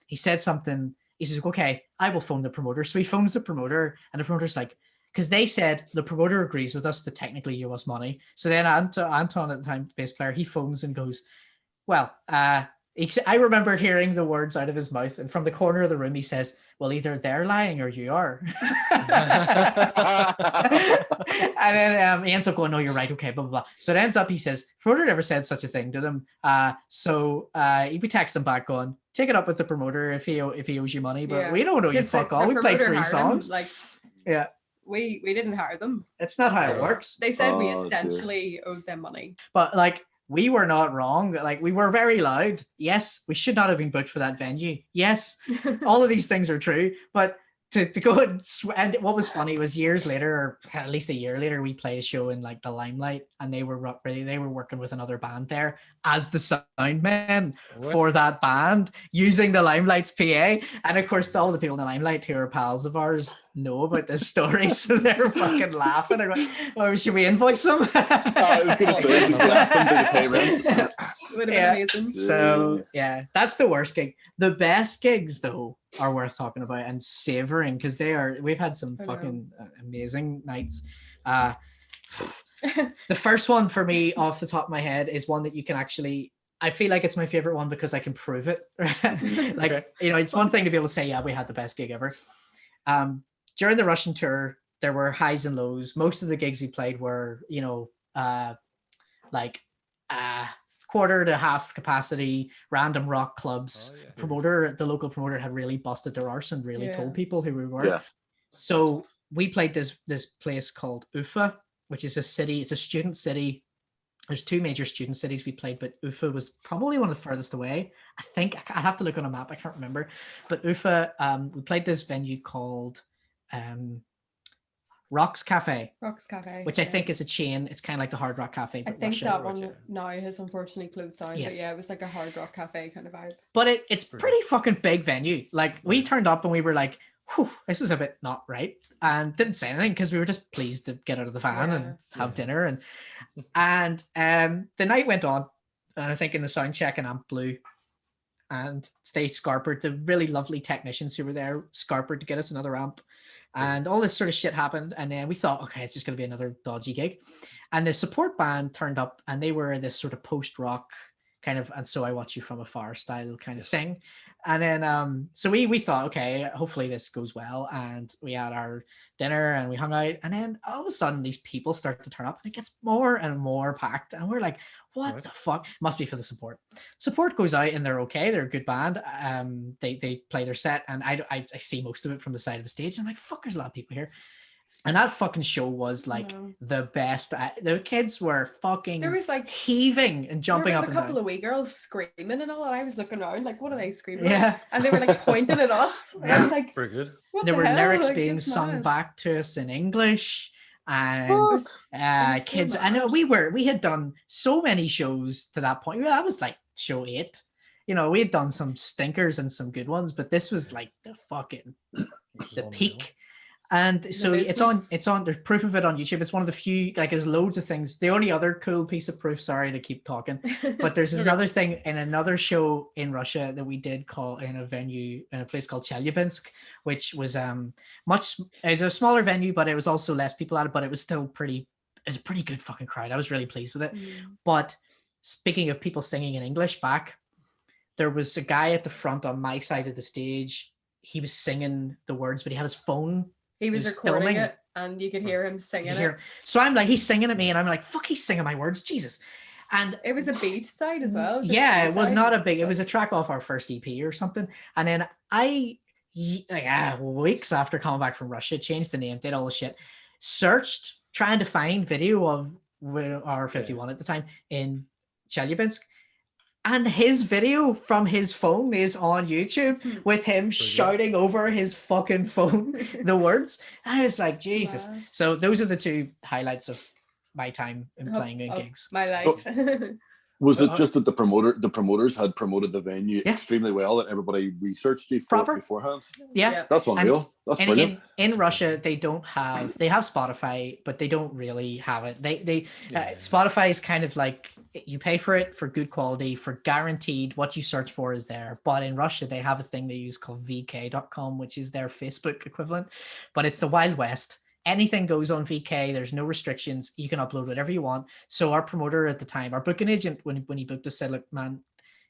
he says, okay, I will phone the promoter. So he phones the promoter, and the promoter's like, because they said the promoter agrees with us to technically owe us money. So then Anton at the time, bass player, he phones and goes, well, I remember hearing the words out of his mouth, and from the corner of the room he says, well, either they're lying or you are. And then he ends up going, no, you're right, okay, blah, blah, blah. So it ends up, he says, promoter never said such a thing to them. So we text him back going, take it up with the promoter if he owes you money, but we don't owe you fuck all. We played 3 songs. Yeah. We didn't hire them. It's not how it works. They said we essentially owed them money. But like, we were not wrong. Like, we were very loud. Yes, we should not have been booked for that venue. Yes, all of these things are true. But to go and what was funny was years later, or at least a year later, we played a show in like the Limelight, and they were working with another band there as the sound men for that band, using the Limelight's PA. And of course, all the people in the Limelight who are pals of ours know about this story, so they're fucking laughing. They're going, oh, should we invoice them? I was gonna say, blast them to the payment. Would have been amazing. So yeah, that's the worst gig. The best gigs though are worth talking about and savoring, because we've had some fucking amazing nights. The first one for me off the top of my head is one that you can actually, I feel like it's my favorite one because I can prove it. Like, you know, it's one thing to be able to say, yeah, we had the best gig ever. During the Russian tour, there were highs and lows. Most of the gigs we played were, you know, quarter to half capacity, random rock clubs. The local promoter had really busted their arse and really told people who we were. So we played this place called Ufa, which is a city. It's a student city. There's 2 major student cities we played, but Ufa was probably one of the furthest away. I think I have to look on a map. I can't remember. But Ufa, we played this venue called Rocks Cafe, which I think is a chain. It's kind of like the Hard Rock Cafe. I think that one now has unfortunately closed down. Yes. But yeah, it was like a Hard Rock Cafe kind of vibe. But it's pretty fucking big venue. Like, we turned up and we were like, whew, this is a bit not right, and didn't say anything because we were just pleased to get out of the van and have dinner. And the night went on, and I think in the sound check an amp blew, and they scarpered, the really lovely technicians who were there scarpered to get us another amp, and all this sort of shit happened. And then we thought, okay, it's just going to be another dodgy gig. And the support band turned up, and they were this sort of post-rock kind of, and so I watch you from afar style kind of thing. And then so we thought, okay, hopefully this goes well, and we had our dinner and we hung out, and then all of a sudden these people start to turn up, and it gets more and more packed, and we're like, what the fuck? Must be for the support goes out, and they're okay, they're a good band. They play their set, and I see most of it from the side of the stage, and I'm like, fuck, there's a lot of people here. And that fucking show was like the best. The kids were fucking, there was like heaving and jumping up and down. There was a couple of wee girls screaming and all, and I was looking around like, what are they screaming at? And they were like pointing at us. And I was like, very good. There were lyrics being sung back to us in English. and kids. So I know mad. we had done so many shows to that point. That was like show 8. You know, we had done some stinkers and some good ones, but this was like the peak. And so it's on there's proof of it on YouTube. It's one of the few, like, there's loads of things. The only other cool piece of proof, sorry to keep talking, but there's another thing in another show in Russia that we did call in a venue in a place called Chelyabinsk, which was it's a smaller venue, but it was also less people at it, but it was still it was a pretty good fucking crowd. I was really pleased with it. But speaking of people singing in English back, there was a guy at the front on my side of the stage. He was singing the words, but he had his phone. He was recording it, and you could hear him singing it. So I'm like, he's singing at me, and I'm like, fuck, he's singing my words, Jesus. And it was a beat side as well. Yeah, it was not a big. It was a track off our first EP or something. And then weeks after coming back from Russia, changed the name, did all the shit, searched trying to find video of R51 at the time in Chelyabinsk. And his video from his phone is on YouTube with him shouting over his fucking phone the words. I was like, Jesus. Wow. So those are the two highlights of my time in playing in gigs. My life. Was it just that the promoters had promoted the venue extremely well, that everybody researched you beforehand? Yeah. That's unreal. That's brilliant. In Russia, they have Spotify, but they don't really have it. Spotify is kind of like, you pay for it for good quality, for guaranteed what you search for is there. But in Russia, they have a thing they use called vk.com, which is their Facebook equivalent, but it's the Wild West. Anything goes on VK. There's no restrictions. You can upload whatever you want. So our promoter at the time, our booking agent, when he booked us, said, look, man,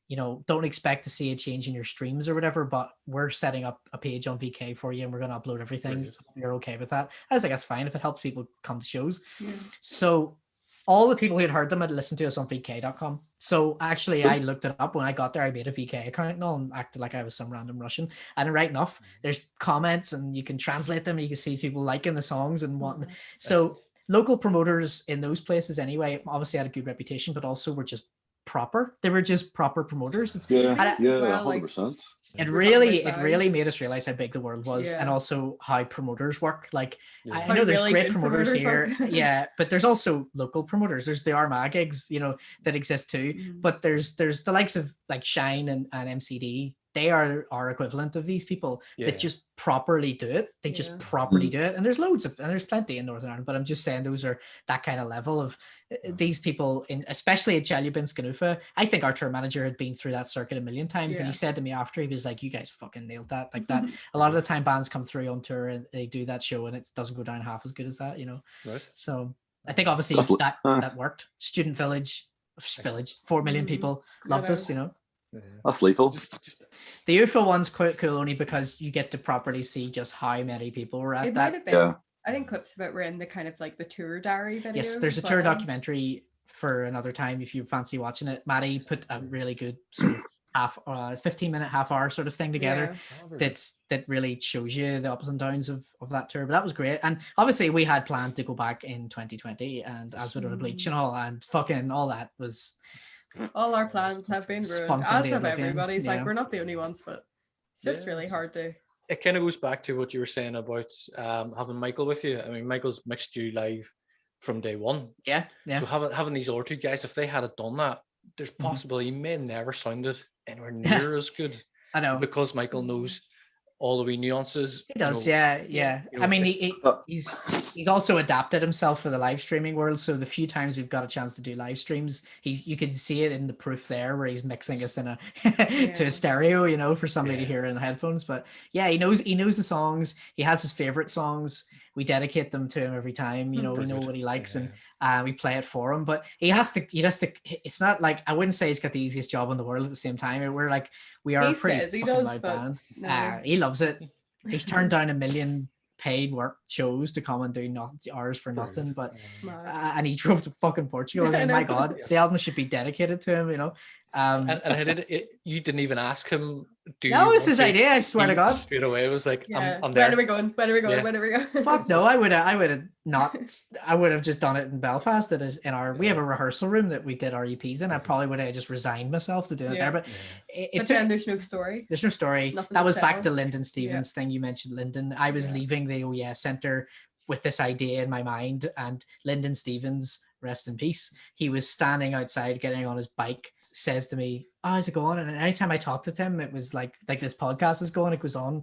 you know, don't expect to see a change in your streams or whatever, but we're setting up a page on VK for you and we're going to upload everything. Brilliant. You're okay with that? I was like, that's fine if it helps people come to shows. Yeah. So all the people who had heard them had listened to us on vk.com. So actually, I looked it up when I got there. I made a VK account and all and acted like I was some random Russian. And right enough, there's comments and you can translate them. And you can see people liking the songs and whatnot. So local promoters in those places anyway, obviously had a good reputation, but also were just proper. They were just proper promoters. 100%. It really made us realize how big the world was, and also how promoters work. Like I know there's really great promoters here, but there's also local promoters. There's the Armagh gigs, you know, that exist too. But there's the likes of like Shine and MCD. They are our equivalent of these people that just properly do it. They just properly do it. And there's there's plenty in Northern Ireland, but I'm just saying those are that kind of level of these people, especially at Chelyabinsk and Ufa. I think our tour manager had been through that circuit a million times. And he said to me after, he was like, you guys fucking nailed that. Like that. A lot of the time bands come through on tour and they do that show and it doesn't go down half as good as that, you know? Right. So I think obviously that worked. Student Village, 4 million people loved us, you know? That's lethal. The UFO one's quite cool only because you get to properly see just how many people were at that. I think clips of it were in the kind of like the tour diary video. Yes, there's a tour documentary for another time if you fancy watching it. Maddie put a really good sort of 15-minute, half-hour sort of thing together that really shows you the ups and downs of that tour. But that was great. And obviously we had planned to go back in 2020 and as Wynona Bleach and all, and fucking all that was... All our plans have been ruined, as have everybody's. Like, we're not the only ones, but it's just really hard to... It kind of goes back to what you were saying about having Michael with you. I mean, Michael's mixed you live from day one. Yeah. So having these other two guys, if they had done that, there's possibly, he may never sounded anywhere near as good. I know. Because Michael knows all the wee nuances. He does, yeah. You know, I mean, he's also adapted himself for the live streaming world. So the few times we've got a chance to do live streams, you can see it in the proof there where he's mixing us in to a stereo, you know, for somebody to hear in the headphones. But yeah, he knows the songs. He has his favorite songs. We dedicate them to him every time. You know, we know what he likes and we play it for him. But he has to. It's not like, I wouldn't say he's got the easiest job in the world at the same time. We are a pretty fucking loud band. No. He loves it. He's turned down 1 million paid work shows to come and do ours for nothing, but and he drove to fucking Portugal. I mean, my God, the album should be dedicated to him, you know. And you didn't even ask him. No, it's his idea. I swear to God. Straight away, it was like, I'm there. When are we going? When are we going? When are we going? Fuck no, I would have not. I would have just done it in Belfast. We have a rehearsal room that we did our EPs in. I probably would have just resigned myself to do it there. But then there's no story. There's no story. That was back to Lyndon Stevens thing. You mentioned Lyndon. I was leaving the OES Centre with this idea in my mind. And Lyndon Stevens, rest in peace, he was standing outside getting on his bike, says to me, "Oh, how's it going?" And anytime I talked with him, it was like this podcast is going, it goes on,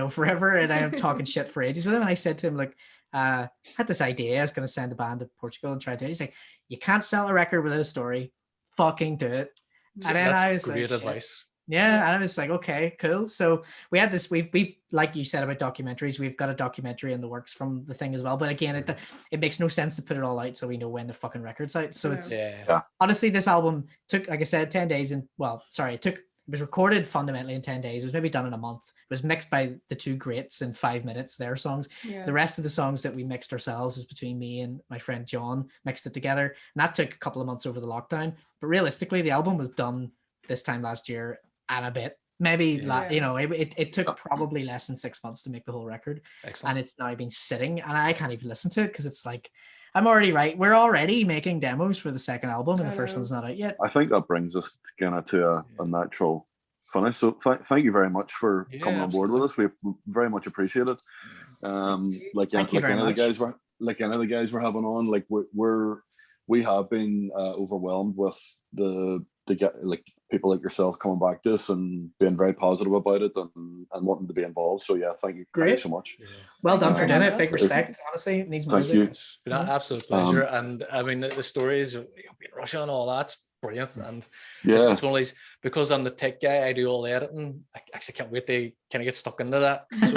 forever, and I am talking shit for ages with him. And I said to him, like, I had this idea, I was going to send a band to Portugal and try to do it. He's like, "You can't sell a record without a story, fucking do it." And then That's I was great like, advice. yeah, and I was like, okay, cool. So we had this, we like you said about documentaries, we've got a documentary in the works from the thing as well. But again, it makes no sense to put it all out so we know when the fucking record's out. So it's honestly, this album took, like I said, 10 days it was recorded fundamentally in 10 days. It was maybe done in a month. It was mixed by the two greats in 5 minutes, their songs. Yeah. The rest of the songs that we mixed ourselves was between me and my friend John, mixed it together. And that took a couple of months over the lockdown. But realistically, the album was done this time last year and a bit. Maybe, it took probably less than 6 months to make the whole record. Excellent. And it's now been sitting, and I can't even listen to it because it's like, we're already making demos for the second album and the first one's not out yet. I think that brings us kind of to a natural finish. So thank you very much for coming on board with us. We very much appreciate it. Like any of the guys we're having on, like we have been overwhelmed with the people like yourself coming back to us and being very positive about it and wanting to be involved. So yeah, thank you so much. Well done for doing it. Big respect, honestly. It needs thank you. It's been an absolute pleasure. And I mean, the stories of being Russia and all that's brilliant. And it's one of these, because I'm the tech guy, I do all the editing. I actually can't wait to kind of get stuck into that. So I'm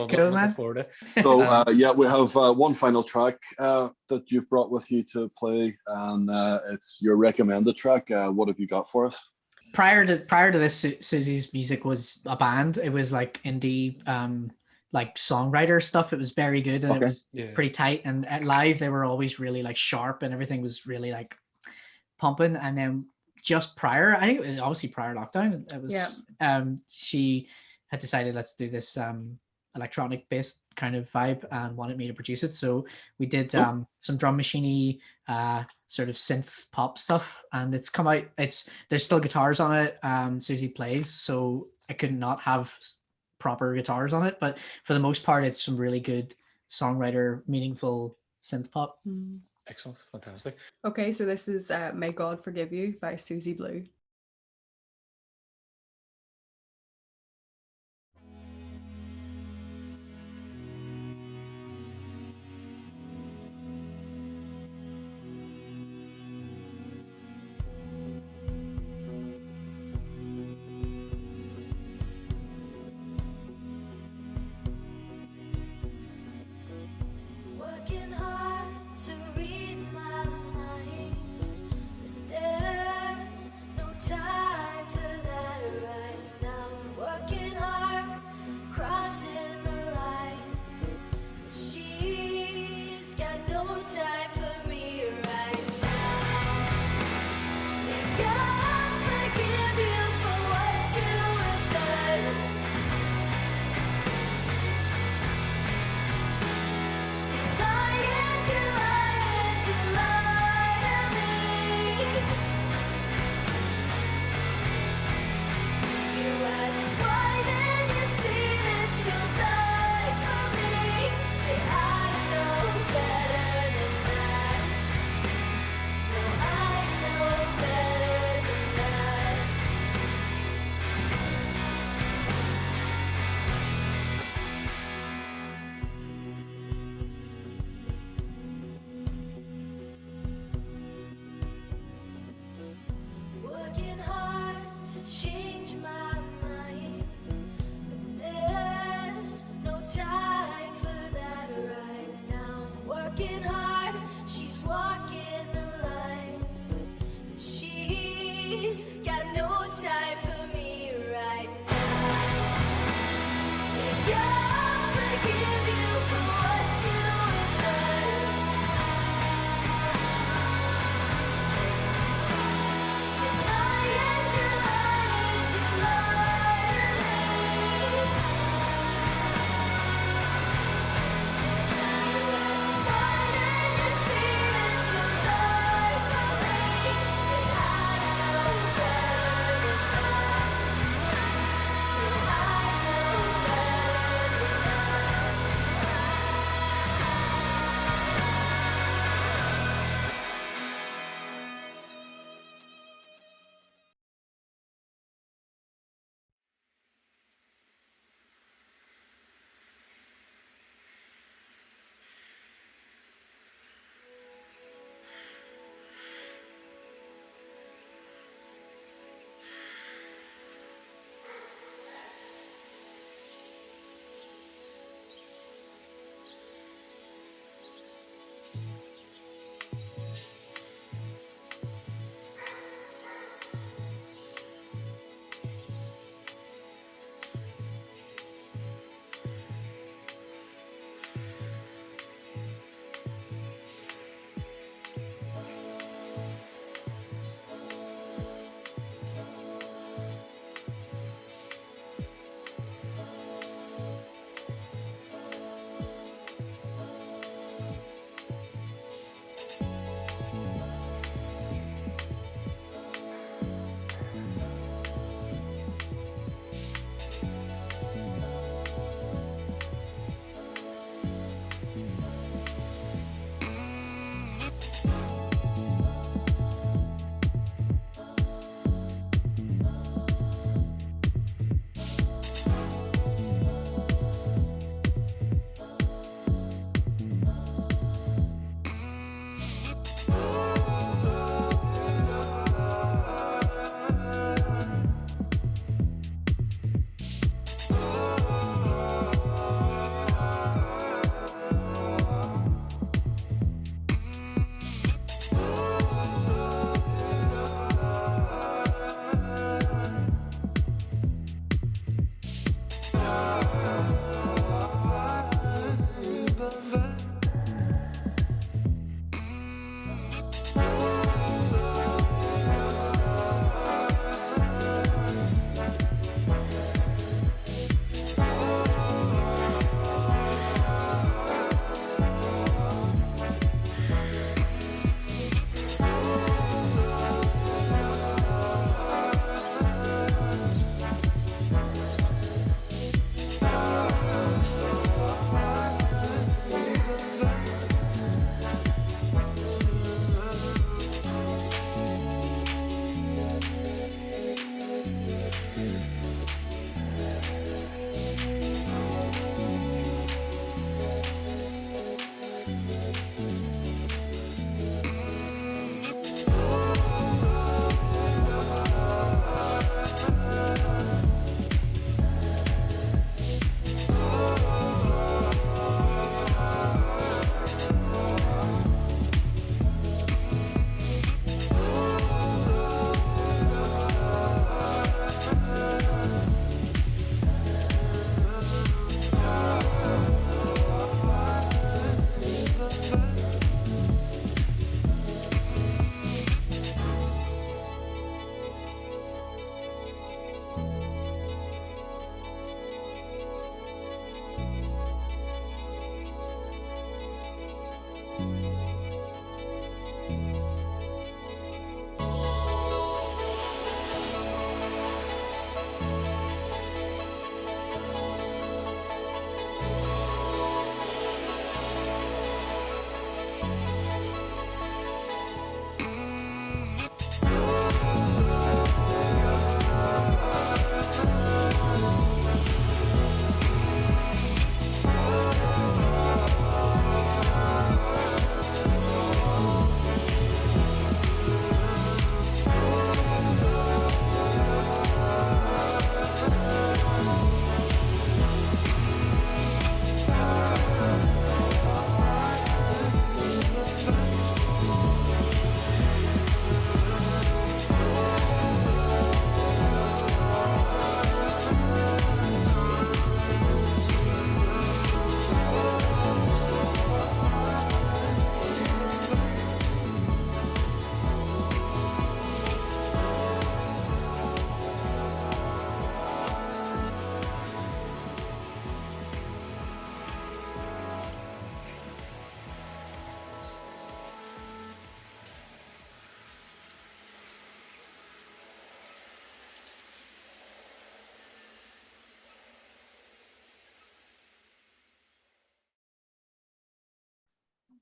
looking forward to it. So we have one final track that you've brought with you to play, and it's your recommended track. What have you got for us? Prior to this, Susie's music was a band. It was like indie like songwriter stuff. It was very good, and it was pretty tight. And at live they were always really like sharp, and everything was really like pumping. And then just prior, I think it was obviously prior lockdown, it was she had decided, let's do this electronic based kind of vibe, and wanted me to produce it. So we did some drum machiney sort of synth pop stuff, and it's come out, there's still guitars on it. Susie plays, so I could not have proper guitars on it, but for the most part it's some really good songwriter, meaningful synth pop. Excellent, fantastic. Okay, so this is May God Forgive You by Susie Blue. Working hard to read my mind, but there's no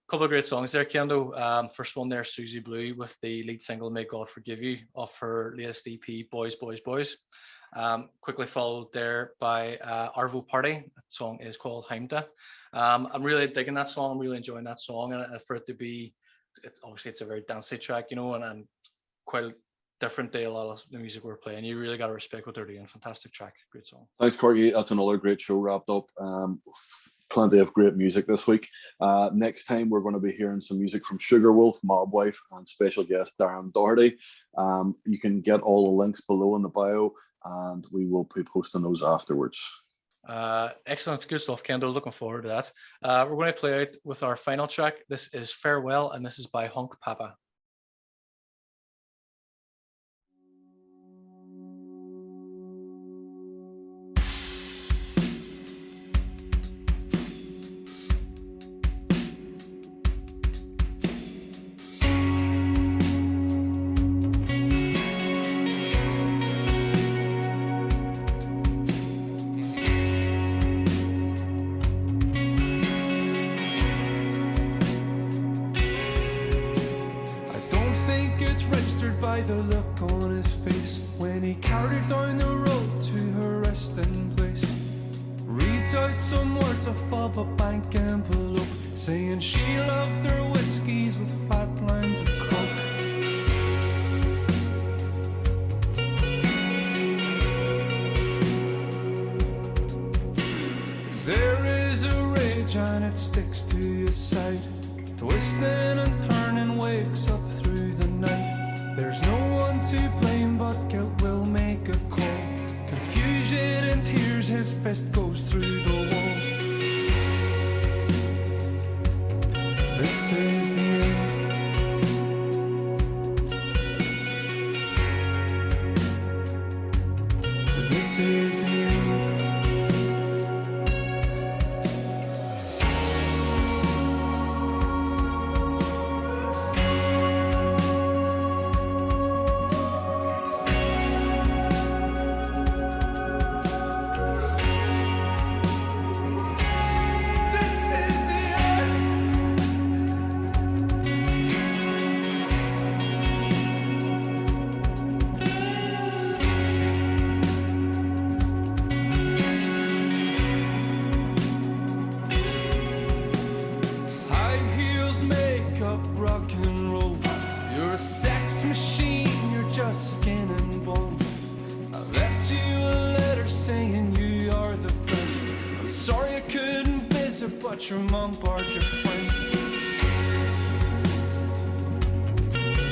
couple of great songs there, Kendo. First one there, Susie Blue, with the lead single "May God Forgive You" off her latest EP, Boys, Boys, Boys. Quickly followed there by Arvo Party. That song is called Heimta. I'm really digging that song. I'm really enjoying that song, and for it to be, it's a very dancey track, you know, and quite different to a lot of the music we're playing. You really got to respect what they're doing. Fantastic track, great song. Thanks, Corky. That's another great show wrapped up. Plenty of great music this week. Next time we're going to be hearing some music from Sugarwolf, Mobwife, and special guest Darren Doherty. You can get all the links below in the bio, and we will be posting those afterwards. Excellent, good stuff, Kendall. Looking forward to that. We're going to play out with our final track. This is Farewell, and this is by Hunkpapa. By the look on his face when he carried her down the road to her resting place, reads out some words off a bank envelope, saying she loved her whiskies with fat lines of coke. There is a rage and it sticks to your side, twisting and turning, wakes up through the night. There's no one to blame, but guilt will make a call. Confusion and tears, his fist goes through the wall. This is the end. This is the end. But your mom barred your friends.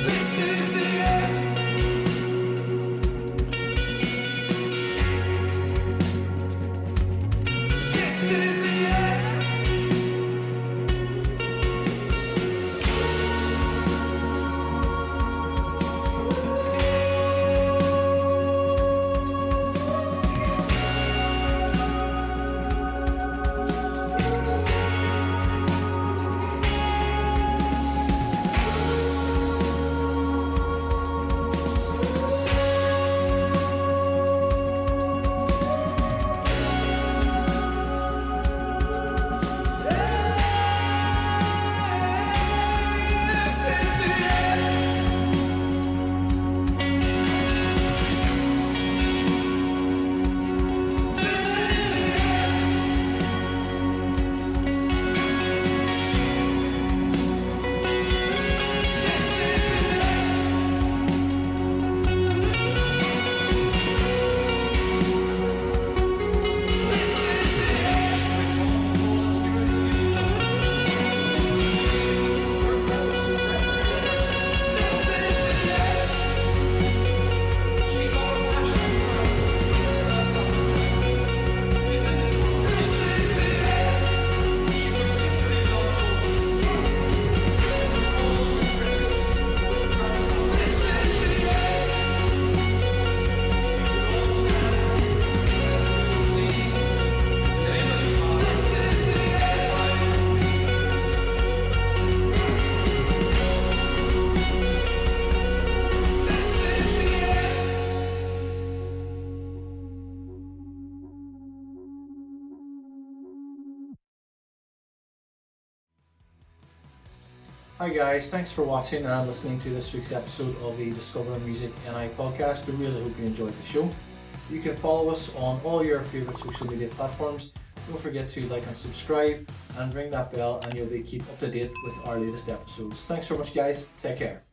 This is the end. This is the end. Hi guys, thanks for watching and listening to this week's episode of the Discover Music NI podcast. We really hope you enjoyed the show. You can follow us on all your favourite social media platforms. Don't forget to like and subscribe and ring that bell and you'll be kept up to date with our latest episodes. Thanks so much guys, take care.